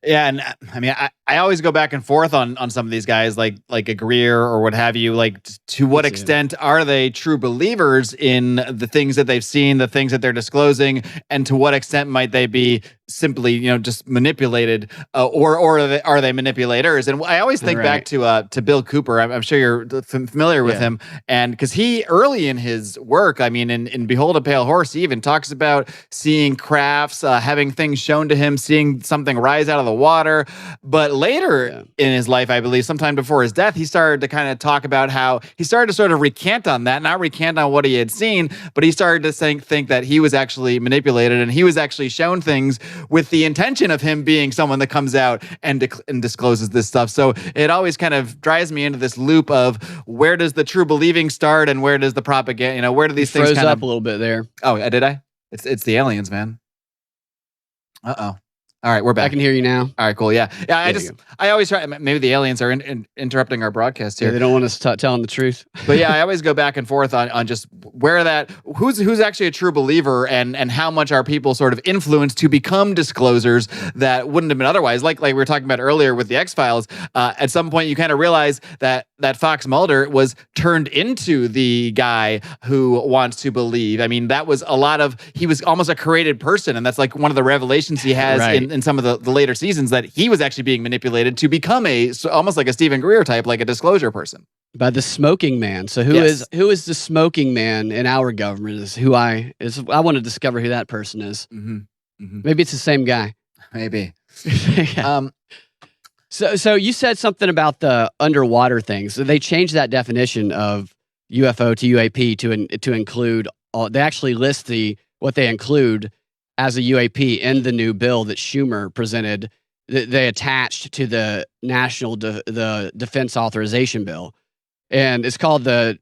Yeah, and I mean, I always go back and forth on some of these guys, like a Greer or what have you. Like, to what extent are they true believers in the things that they've seen, the things that they're disclosing, and to what extent might they be simply, just manipulated, or are they manipulators? And I always think back to Bill Cooper. I'm sure you're familiar with him, and because he early in his work, I mean, in Behold a Pale Horse, he even talks about seeing crafts, having things shown to him, seeing something rise out of the water. But later in his life, I believe, sometime before his death, he started to kind of talk about how he started to sort of recant on that, not recant on what he had seen, but he started to think that he was actually manipulated, and he was actually shown things with the intention of him being someone that comes out and discloses this stuff. So it always kind of drives me into this loop of where does the true believing start and where does the propaganda, where do these things kind of... up a little bit there. Oh, did I? It's the aliens, man. Uh-oh. All right, we're back. I can hear you now. All right, cool. Yeah. I always try, maybe the aliens are interrupting our broadcast here. Yeah, they don't want us telling the truth. But yeah, I always go back and forth on just who's actually a true believer and how much are people sort of influenced to become disclosers that wouldn't have been otherwise. Like we were talking about earlier with the X-Files, at some point you kind of realize that Fox Mulder was turned into the guy who wants to believe. I mean, that was he was almost a created person, and that's like one of the revelations he has in some of the later seasons, that he was actually being manipulated to become almost like a Stephen Greer type, like a disclosure person. By the smoking man. So who is the smoking man in our government I want to discover who that person is. Mm-hmm. Mm-hmm. Maybe it's the same guy. Maybe. So you said something about the underwater things. So they changed that definition of UFO to UAP to include they actually list what they include as a UAP in the new bill that Schumer presented. They attached to the National the Defense Authorization Bill. And it's called the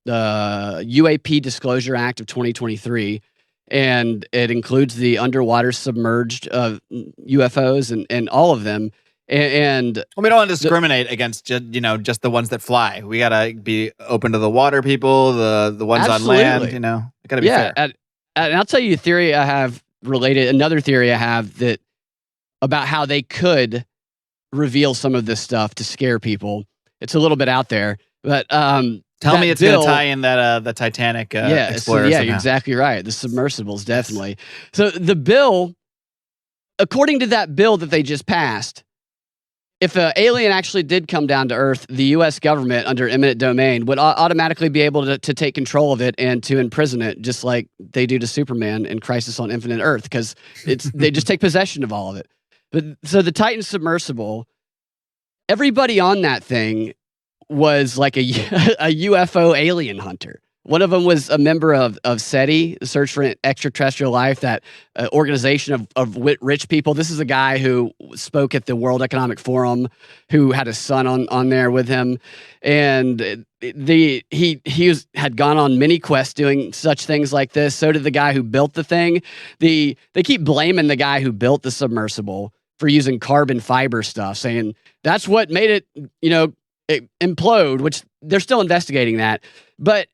UAP Disclosure Act of 2023. And it includes the underwater submerged UFOs and all of them. And we don't want to discriminate against just the ones that fly. We gotta be open to the water people, the ones absolutely. On land. It gotta be fair. And I'll tell you a theory I have another theory I have about how they could reveal some of this stuff to scare people. It's a little bit out there, but tell me it's going to tie in that the Titanic explorer. Yeah, you're exactly right. The submersibles, definitely. So the bill, according to that bill that they just passed, if an alien actually did come down to Earth, the U.S. government, under eminent domain, would automatically be able to take control of it and to imprison it, just like they do to Superman in Crisis on Infinite Earth, because they just take possession of all of it. But so the Titan submersible, everybody on that thing was like a UFO alien hunter. One of them was a member of SETI, the Search for Extraterrestrial Life, that organization of rich people. This is a guy who spoke at the World Economic Forum, who had a son on there with him, and he had gone on many quests doing such things like this. So did the guy who built the thing. They keep blaming the guy who built the submersible for using carbon fiber stuff, saying that's what made it implode, which they're still investigating that. But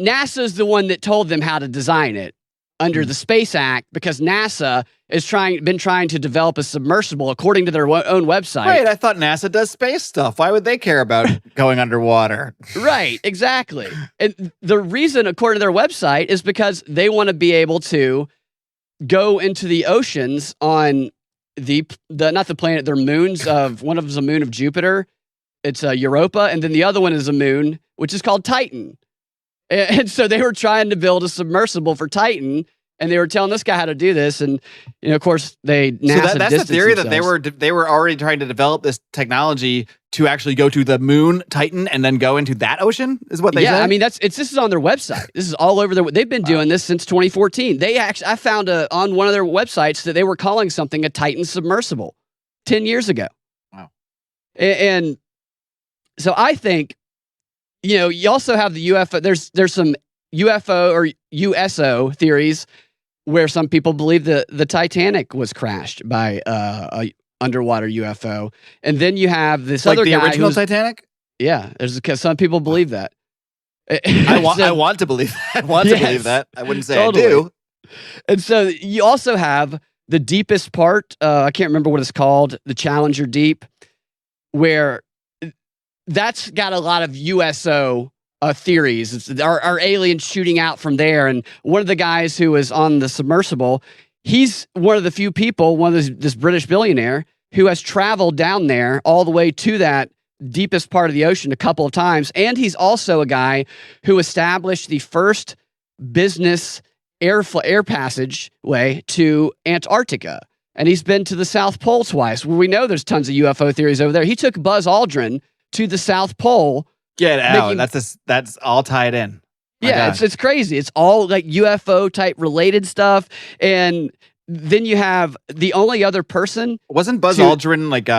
NASA's the one that told them how to design it under the Space Act, because NASA is been trying to develop a submersible according to their own website. Right, I thought NASA does space stuff. Why would they care about going underwater? Right, exactly. And the reason, according to their website, is because they want to be able to go into the oceans on not the planet, they're moons of, one of them's a moon of Jupiter. It's Europa, and then the other one is a moon, which is called Titan. And so they were trying to build a submersible for Titan, and they were telling this guy how to do this. And of course, NASA so that's the theory themselves. That they were already trying to develop this technology to actually go to the moon, Titan, and then go into that ocean. Is what they said? I mean, this is on their website. This is all over they've been doing this since 2014. I found on one of their websites that they were calling something a Titan submersible 10 years ago. Wow. And so I think, you also have the UFO. There's some UFO or USO theories where some people believe the Titanic was crashed by a underwater UFO, and then you have this other guy, the original Titanic. Yeah, some people believe that. I want to believe that. I want to believe that. I wouldn't say totally. I do. And so you also have the deepest part. I can't remember what it's called. The Challenger Deep, where that's got a lot of USO theories. Are aliens shooting out from there? And one of the guys who was on the submersible, he's one of the few people, this British billionaire who has traveled down there all the way to that deepest part of the ocean a couple of times. And he's also a guy who established the first business air passage way to Antarctica. And he's been to the South Pole twice, where we know there's tons of UFO theories over there. He took Buzz Aldrin to the South Pole. Get out. That's all tied in. Yeah, it's crazy. It's all like UFO type related stuff. And then you have the only other person. Wasn't Buzz Aldrin like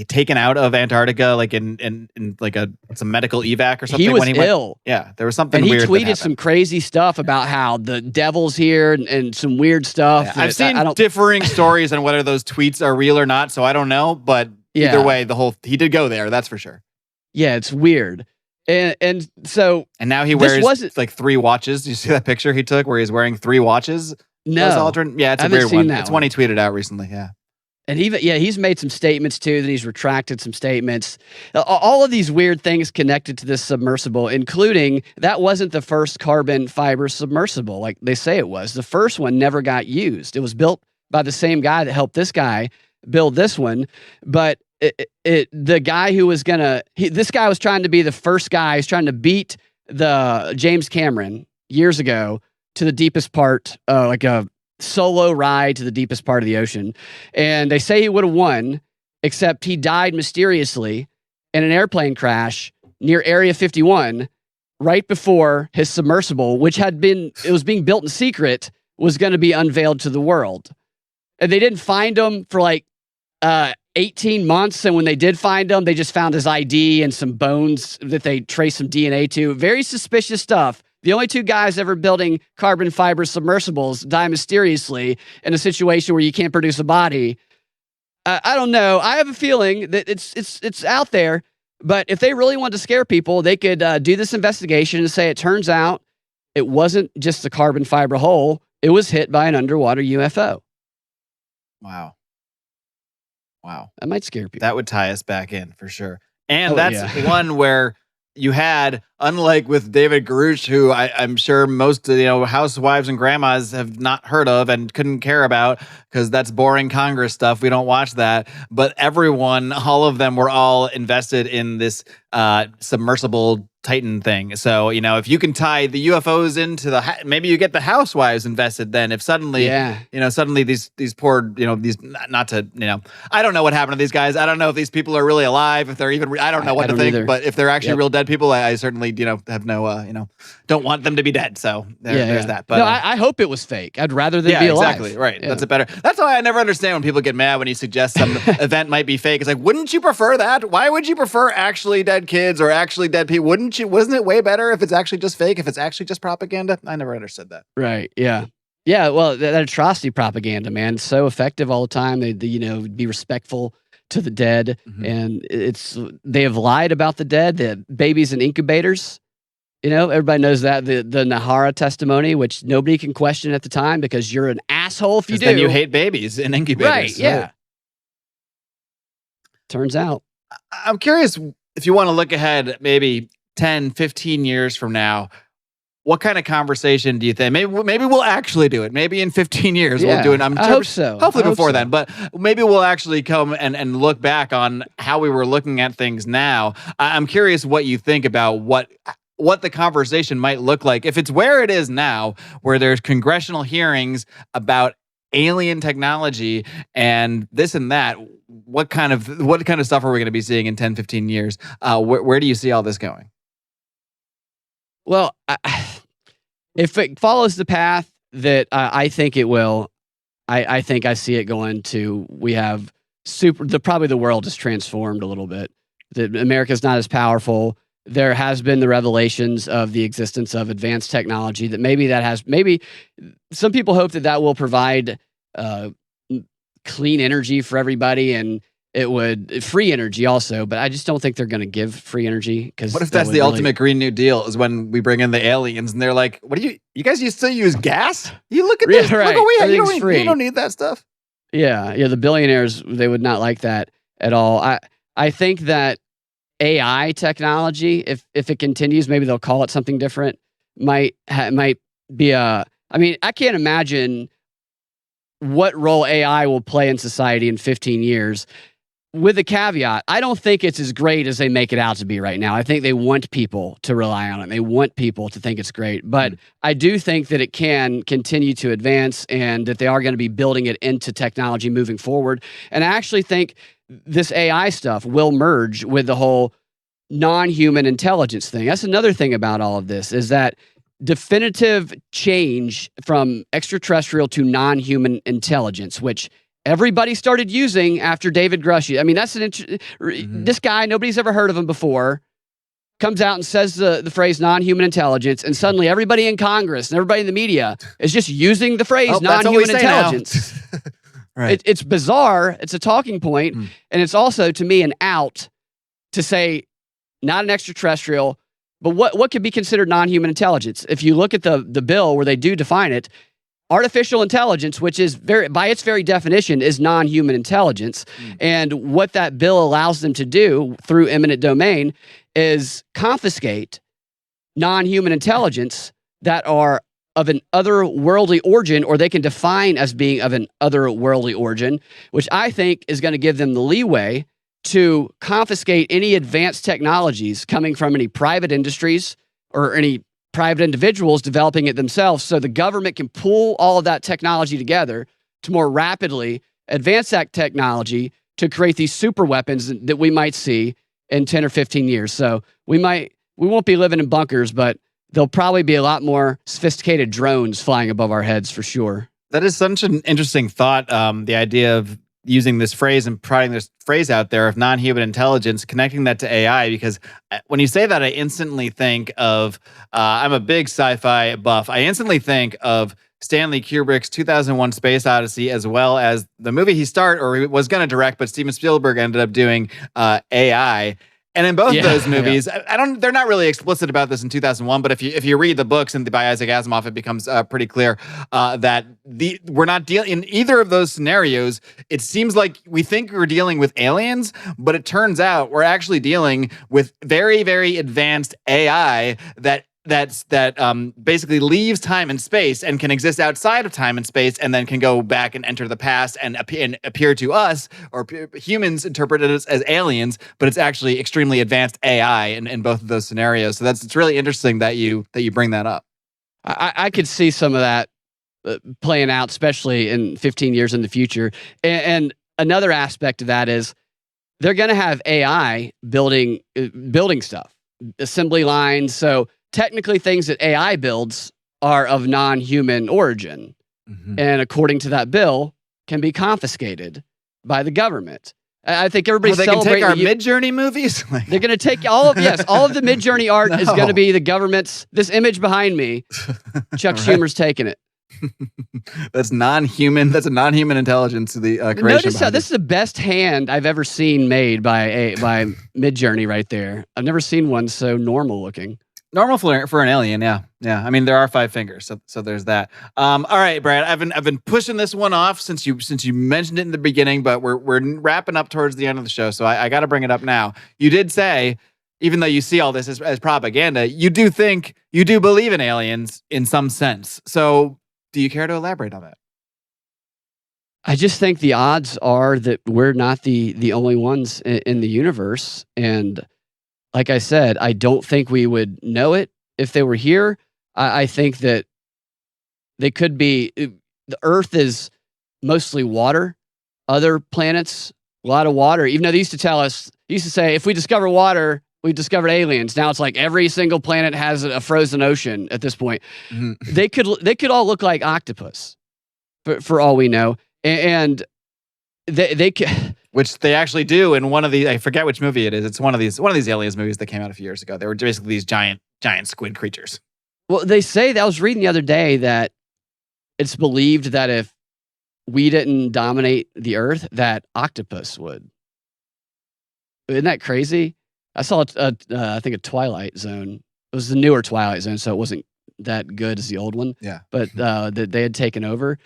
taken out of Antarctica like in like some medical evac or something? He was when he ill. Yeah, there was something and weird. And he tweeted some crazy stuff about how the devil's here and some weird stuff. Yeah, I've seen differing stories on whether those tweets are real or not, so I don't know. But either way, he did go there. That's for sure. Yeah, it's weird. And now he wears like 3 watches. Do you see that picture he took where he's wearing 3 watches? No. Buzz Aldrin? Yeah, it's a weird one. It's one he tweeted out recently. Yeah. And he's made some statements too, that he's retracted some statements. All of these weird things connected to this submersible, including that wasn't the first carbon fiber submersible like they say it was. The first one never got used. It was built by the same guy that helped this guy build this one, but the guy who was this guy was trying to be the first guy. He's trying to beat the James Cameron years ago to the deepest part, like a solo ride to the deepest part of the ocean. And they say he would have won, except he died mysteriously in an airplane crash near Area 51 right before his submersible, which was being built in secret, was going to be unveiled to the world. And they didn't find him for like 18 months. And when they did find him, they just found his ID and some bones that they traced some DNA to. Very suspicious stuff. The only 2 guys ever building carbon fiber submersibles die mysteriously in a situation where you can't produce a body. I don't know. I have a feeling that it's out there, but if they really want to scare people, they could do this investigation and say it turns out it wasn't just the carbon fiber hole. It was hit by an underwater UFO. Wow. That might scare people. That would tie us back in for sure. And that's one where you had, unlike with David Grusch, who I'm sure most housewives and grandmas have not heard of and couldn't care about because that's boring Congress stuff. We don't watch that. But everyone, all of them were all invested in this submersible Titan thing. So, if you can tie the UFOs into maybe you get the housewives invested then. If suddenly, suddenly these poor, these, not to, I don't know what happened to these guys. I don't know if these people are really alive, if they're even, I don't know what to think, but if they're actually real dead people, I certainly, have no, don't want them to be dead. So there's that. But no, I hope it was fake. I'd rather than be alive. Exactly. Right. Yeah. That's why I never understand when people get mad when you suggest some event might be fake. It's like, wouldn't you prefer that? Why would you prefer actually dead kids or actually dead people? Wasn't it way better if it's actually just fake, if it's actually just propaganda? I never understood that. Right. Yeah. Yeah. Well, that atrocity propaganda, man, it's so effective all the time. They be respectful to the dead. Mm-hmm. And they have lied about the dead, the babies in incubators. Everybody knows that the Nahara testimony, which nobody can question at the time because you're an asshole if you do. Then you hate babies in incubators. Right. Yeah. Right. Turns out. I'm curious if you want to look ahead, maybe 10, 15 years from now, what kind of conversation do you think? Maybe we'll actually do it. Maybe in 15 years we'll do it. I hope so. Hopefully before then, but maybe we'll actually come and look back on how we were looking at things now. I'm curious what you think about what the conversation might look like if it's where it is now, where there's congressional hearings about alien technology and this and that. What kind of stuff are we going to be seeing in 10, 15 years? Where do you see all this going? Well, if it follows the path that I think it will, I think I see it going to, we have probably the world is transformed a little bit. That America's not as powerful. There has been the revelations of the existence of advanced technology that maybe some people hope that will provide clean energy for everybody, and it would free energy also, but I just don't think they're going to give free energy. Because what if that's the ultimate Green New Deal is when we bring in the aliens and they're like, what do you guys still use gas? You look at this, right. Look what we have. You don't need that stuff. Yeah. The billionaires, they would not like that at all. I think that AI technology, if it continues, maybe they'll call it something different, might be I can't imagine what role AI will play in society in 15 years. With a caveat, I don't think it's as great as they make it out to be right now. I think they want people to rely on it. They want people to think it's great. But I do think that it can continue to advance and that they are going to be building it into technology moving forward. And I actually think this AI stuff will merge with the whole non-human intelligence thing. That's another thing about all of this, is that definitive change from extraterrestrial to non-human intelligence, which everybody started using after David Grusch. I mean, that's this guy, nobody's ever heard of him before, comes out and says the phrase non-human intelligence, and suddenly everybody in Congress and everybody in the media is just using the phrase non-human intelligence. Right. It's bizarre. It's a talking point, and it's also, to me, an out to say not an extraterrestrial, but what could be considered non-human intelligence? If you look at the bill where they do define it, artificial intelligence, which is by its very definition, is non-human intelligence. And what that bill allows them to do through eminent domain is confiscate non-human intelligence that are of an otherworldly origin, or they can define as being of an otherworldly origin, which I think is going to give them the leeway to confiscate any advanced technologies coming from any private industries or any private individuals developing it themselves, so the government can pull all of that technology together to more rapidly advance that technology to create these super weapons that we might see in 10 or 15 years. So we won't be living in bunkers, but there'll probably be a lot more sophisticated drones flying above our heads for sure. That is such an interesting thought. The idea of using this phrase and prodding this phrase out there of non-human intelligence, connecting that to AI, because when you say that, I instantly think of, I'm a big sci-fi buff. I instantly think of Stanley Kubrick's 2001 Space Odyssey, as well as the movie he was going to direct, but Steven Spielberg ended up doing AI. And in both of those movies, they're not really explicit about this in 2001, but if you read the books by Isaac Asimov, it becomes pretty clear that we're not dealing in either of those scenarios. It seems like we think we're dealing with aliens, but it turns out we're actually dealing with very, very advanced AI that basically leaves time and space and can exist outside of time and space, and then can go back and enter the past and appear to us, or humans interpret it as aliens, but it's actually extremely advanced AI in both of those scenarios. So it's really interesting that you bring that up. I could see some of that playing out, especially in 15 years in the future. And another aspect of that is they're going to have AI building stuff, assembly lines. So technically, things that AI builds are of non-human origin, and according to that bill, can be confiscated by the government. I think everybody's celebrating. They can take our Mid-Journey movies. They're going to take all of the Mid-Journey art is going to be the government's. This image behind me, Chuck Schumer's taking it. That's non-human. That's a non-human intelligence to the creation. Notice how this is the best hand I've ever seen made by Mid-Journey right there. I've never seen one so normal looking. Normal for an alien, yeah. I mean, there are 5 fingers, so there's that. All right, Brad, I've been pushing this one off since you mentioned it in the beginning, but we're wrapping up towards the end of the show, so I got to bring it up now. You did say, even though you see all this as propaganda, you do believe in aliens in some sense. So, do you care to elaborate on that? I just think the odds are that we're not the only ones in the universe, and like I said, I don't think we would know it if they were here. I think that they could be. The Earth is mostly water. Other planets, a lot of water. Even though they used to say, if we discover water, we discovered aliens. Now it's like every single planet has a frozen ocean at this point. They could all look like octopus, for all we know, and they could. Which they actually do in one of the, I forget which movie it is. It's one of these aliens movies that came out a few years ago. They were basically these giant squid creatures. Well, they say, I was reading the other day that it's believed that if we didn't dominate the Earth, that octopus would. Isn't that crazy? I saw I think a Twilight Zone. It was the newer Twilight Zone, so it wasn't that good as the old one. Yeah. But that they had taken over.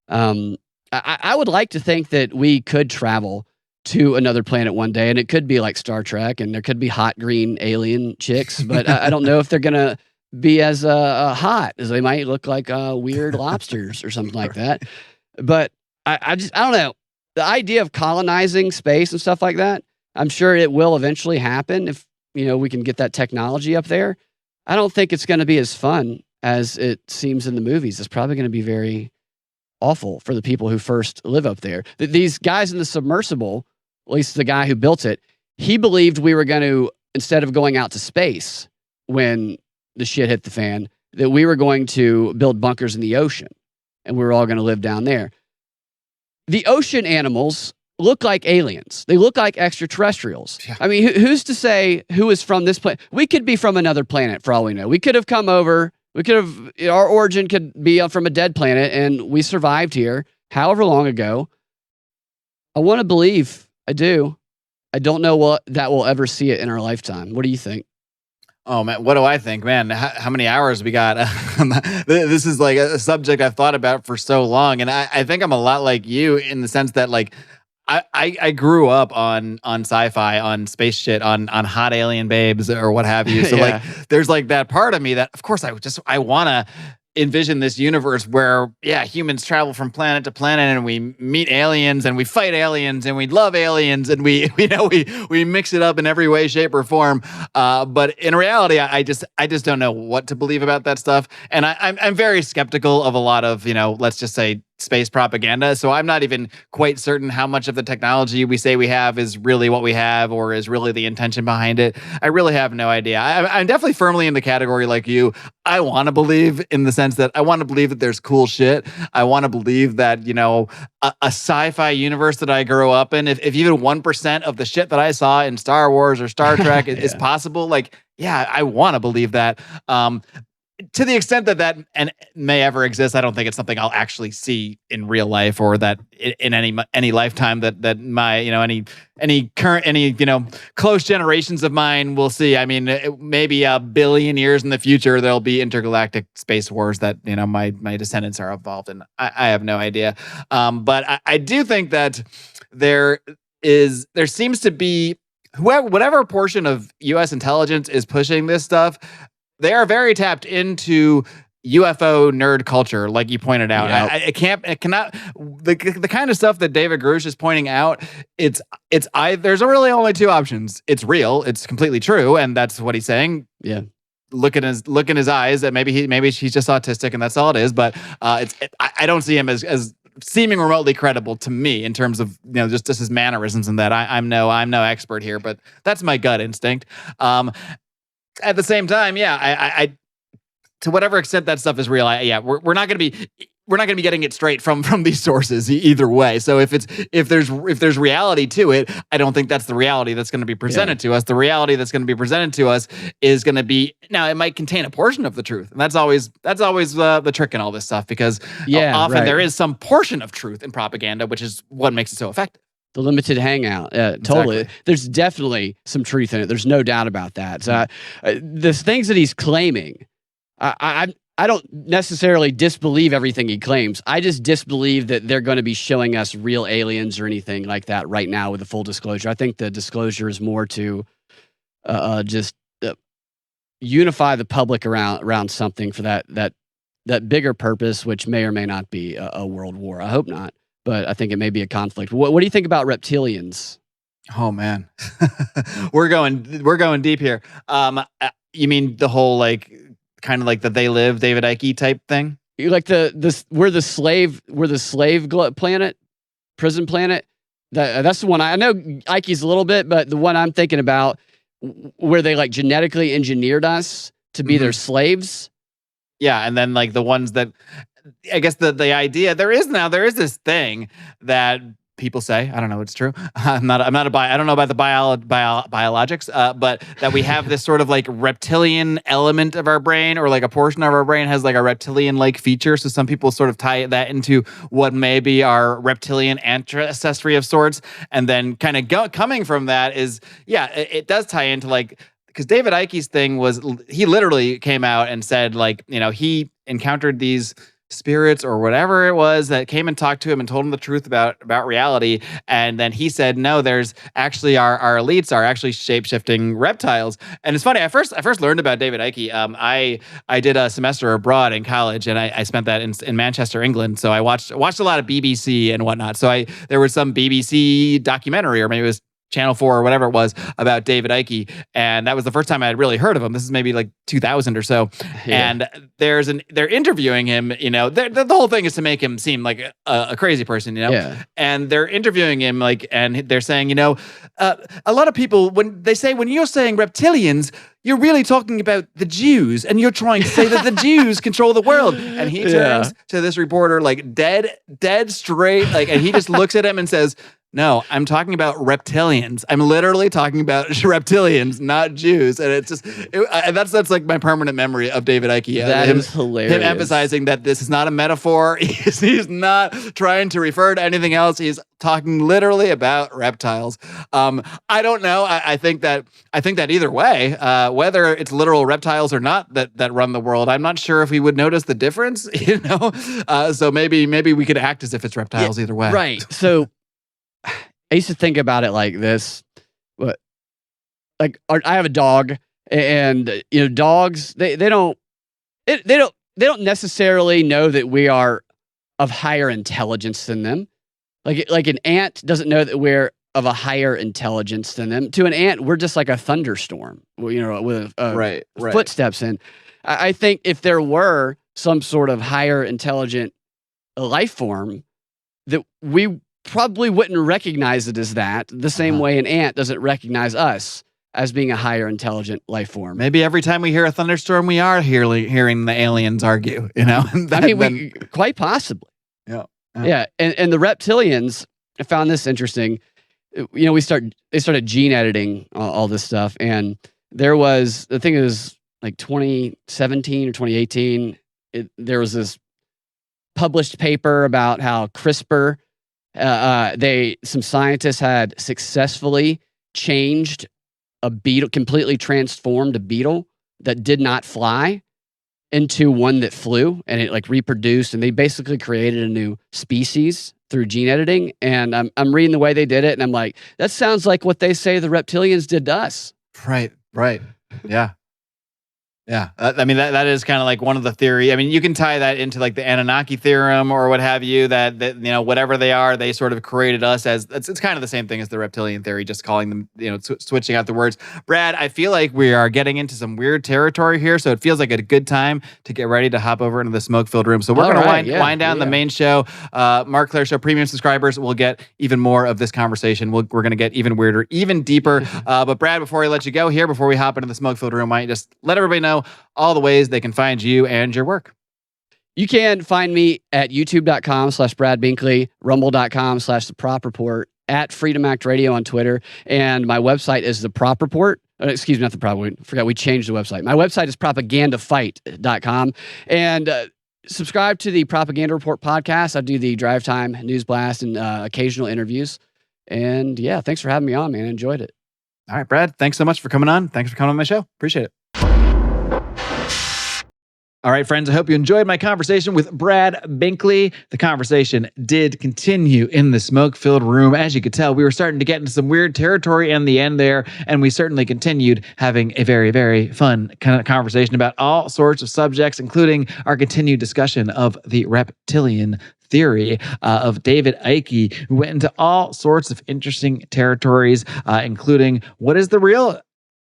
I would like to think that we could travel to another planet one day, and it could be like Star Trek, and there could be hot green alien chicks, but I don't know if they're going to be as hot as they might look like weird lobsters or something like that. But I don't know. The idea of colonizing space and stuff like that, I'm sure it will eventually happen if, we can get that technology up there. I don't think it's going to be as fun as it seems in the movies. It's probably going to be very awful for the people who first live up there. These guys in the submersible, at least the guy who built it, he believed we were going to, instead of going out to space when the shit hit the fan, that we were going to build bunkers in the ocean and we were all going to live down there. The ocean animals look like aliens. They look like extraterrestrials. Yeah. I mean, who's to say who is from this planet? We could be from another planet for all we know. We could have come over. Our origin could be from a dead planet and we survived here however long ago. I want to believe. I do. I don't know what that we'll ever see it in our lifetime. What do you think? Oh man, what do I think, man? How many hours we got? This is like a subject I've thought about for so long, and I think I'm a lot like you in the sense that like I grew up on sci-fi, on space shit, on hot alien babes or what have you. So Yeah. like, there's like that part of me that, of course, I want to envision this universe where humans travel from planet to planet and we meet aliens and we fight aliens and we love aliens and we mix it up in every way, shape, or form. But in reality, I just don't know what to believe about that stuff, and I'm very skeptical of a lot of let's just say space propaganda. So I'm not even quite certain how much of the technology we say we have is really what we have or is really the intention behind it. I really have no idea. I'm definitely firmly in the category like you. I want to believe in the sense that I want to believe that there's cool shit. I want to believe that, a sci-fi universe that I grew up in, if even 1% of the shit that I saw in Star Wars or Star Trek is possible, like, I want to believe that. To the extent that and may ever exist, I don't think it's something I'll actually see in real life or that in any lifetime that my any current close generations of mine will see. I mean, maybe a billion years in the future there'll be intergalactic space wars that my descendants are involved in. I have no idea, but I do think that there seems to be whatever portion of U.S. intelligence is pushing this stuff. They are very tapped into UFO nerd culture, like you pointed out. Yep. The kind of stuff that David Grusch is pointing out, there's really only two options. It's real, it's completely true, and that's what he's saying. Yeah. Look in his eyes that maybe he's just autistic and that's all it is. But I don't see him as seeming remotely credible to me in terms of just his mannerisms and that. I'm no expert here, but that's my gut instinct. At the same time, I to whatever extent that stuff is real, we're not going to be getting it straight from these sources either way. So if there's reality to it, I don't think that's the reality that's going to be presented to us. The reality that's going to be presented to us is going to be, now it might contain a portion of the truth, and that's always the trick in all this stuff, because often there is some portion of truth in propaganda, which is what makes it so effective. The limited hangout. Totally. Exactly. There's definitely some truth in it. There's no doubt about that. So, the things that he's claiming, I don't necessarily disbelieve everything he claims. I just disbelieve that they're going to be showing us real aliens or anything like that right now with the full disclosure. I think the disclosure is more to just unify the public around something for that bigger purpose, which may or may not be a world war. I hope not. But I think it may be a conflict. What do you think about reptilians? Oh man, we're going deep here. You mean the whole kind of like the They Live David Icke type thing? You like we're the slave planet, prison planet. That's the one I know. Icke's a little bit, but the one I'm thinking about, where they genetically engineered us to be their slaves. Yeah, and then the ones that. I guess the idea there is this thing that people say, I don't know, it's true. I don't know about the biologics, but that we have this sort of reptilian element of our brain, or a portion of our brain has a reptilian feature. So some people sort of tie that into what may be our reptilian ancestry of sorts, and then kind of coming from that is it does tie into because David Icke's thing was, he literally came out and said he encountered these spirits or whatever it was that came and talked to him and told him the truth about reality. And then he said, no, there's actually our elites are actually shape-shifting reptiles. And it's funny, I first learned about David Icke. I did a semester abroad in college, and I spent that in Manchester, England. So I watched a lot of BBC and whatnot. So there was some BBC documentary, or maybe it was Channel 4 or whatever it was, about David Icke. And that was the first time I had really heard of him. This is maybe like 2000 or so. Yeah. And they're interviewing him, you know, the whole thing is to make him seem like a crazy person, you know? Yeah. And they're interviewing him and they're saying, you know, a lot of people, when you're saying reptilians, you're really talking about the Jews, and you're trying to say that the Jews control the world. And he turns to this reporter like dead straight, like, and he just looks at him and says, no, I'm talking about reptilians. I'm literally talking about reptilians, not Jews. And it's just, that's like my permanent memory of David Icke. That is hilarious. Him emphasizing that this is not a metaphor. He's not trying to refer to anything else. He's talking literally about reptiles. I don't know. I think that either way, whether it's literal reptiles or not that run the world, I'm not sure if we would notice the difference, you know? So maybe we could act as if it's reptiles either way. Right. So I used to think about it like this. I have a dog, and you know, dogs they don't necessarily know that we are of higher intelligence than them. Like an ant doesn't know that we're of a higher intelligence than them. To an ant, we're just like a thunderstorm, you know, with footsteps in. I think if there were some sort of higher intelligent life form, that we probably wouldn't recognize it as that, the same way an ant doesn't recognize us as being a higher intelligent life form. Maybe every time we hear a thunderstorm, we are hearing the aliens argue, you know? We quite possibly. Yeah. And the reptilians, I found this interesting. You know, they started gene editing all this stuff. And the thing is like 2017 or 2018, there was this published paper about how CRISPR, some scientists had successfully changed a beetle, completely transformed a beetle that did not fly into one that flew, and it like reproduced, and they basically created a new species through gene editing. And I'm reading the way they did it, and I'm like, that sounds like what they say the reptilians did to us. Right. Yeah. Yeah, I mean that is kind of like one of the theory. I mean, you can tie that into like the Anunnaki theorem or what have you. That you know, whatever they are, they sort of created us as. It's kind of the same thing as the reptilian theory, just calling them, you know, switching out the words. Brad, I feel like we are getting into some weird territory here, so it feels like a good time to get ready to hop over into the smoke-filled room. So we're going to wind down the main show. Marc Clair Show premium subscribers will get even more of this conversation. We're going to get even weirder, even deeper. But Brad, before I let you go here, before we hop into the smoke-filled room, why don't you just let everybody know all the ways they can find you and your work? You can find me at youtube.com/Brad Binkley, rumble.com/The Prop Report, at Freedom Act Radio on Twitter. And my website is The Prop Report. Excuse me, not The Prop. I forgot we changed the website. My website is propagandafight.com. And subscribe to the Propaganda Report podcast. I do the Drive Time News Blast and occasional interviews. And yeah, thanks for having me on, man. I enjoyed it. All right, Brad, thanks so much for coming on. Thanks for coming on my show. Appreciate it. All right, friends, I hope you enjoyed my conversation with Brad Binkley. The conversation did continue in the smoke-filled room. As you could tell, we were starting to get into some weird territory in the end there, and we certainly continued having a very, very fun kind of conversation about all sorts of subjects, including our continued discussion of the reptilian theory of David Icke, who went into all sorts of interesting territories, including what is the real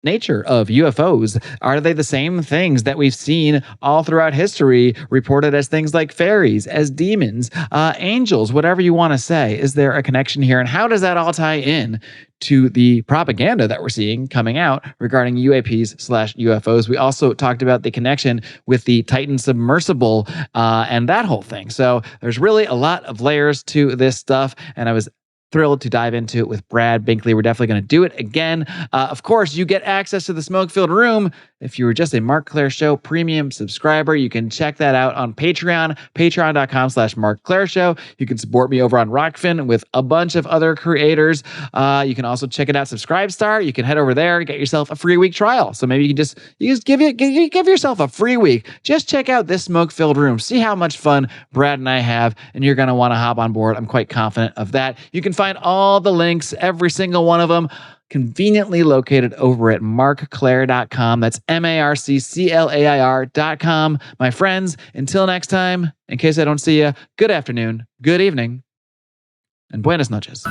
nature of UFOs? Are they the same things that we've seen all throughout history, reported as things like fairies, as demons, angels, whatever you want to say? Is there a connection here? And how does that all tie in to the propaganda that we're seeing coming out regarding UAPs/UFOs? We also talked about the connection with the Titan submersible and that whole thing. So there's really a lot of layers to this stuff, and I was thrilled to dive into it with Brad Binkley. We're definitely going to do it again. Of course, you get access to the smoke-filled room If you were just a Marc Clair Show premium subscriber, you can check that out on Patreon, patreon.com/Marc Clair Show. You can support me over on Rockfin with a bunch of other creators. You can also check it out, Subscribestar. You can head over there and get yourself a free week trial. So maybe you just give yourself a free week. Just check out this smoke-filled room. See how much fun Brad and I have, and you're going to want to hop on board. I'm quite confident of that. You can find all the links, every single one of them, conveniently located over at marcclair.com. That's marcclair.com. My friends, until next time, in case I don't see you, good afternoon, good evening, and buenas noches.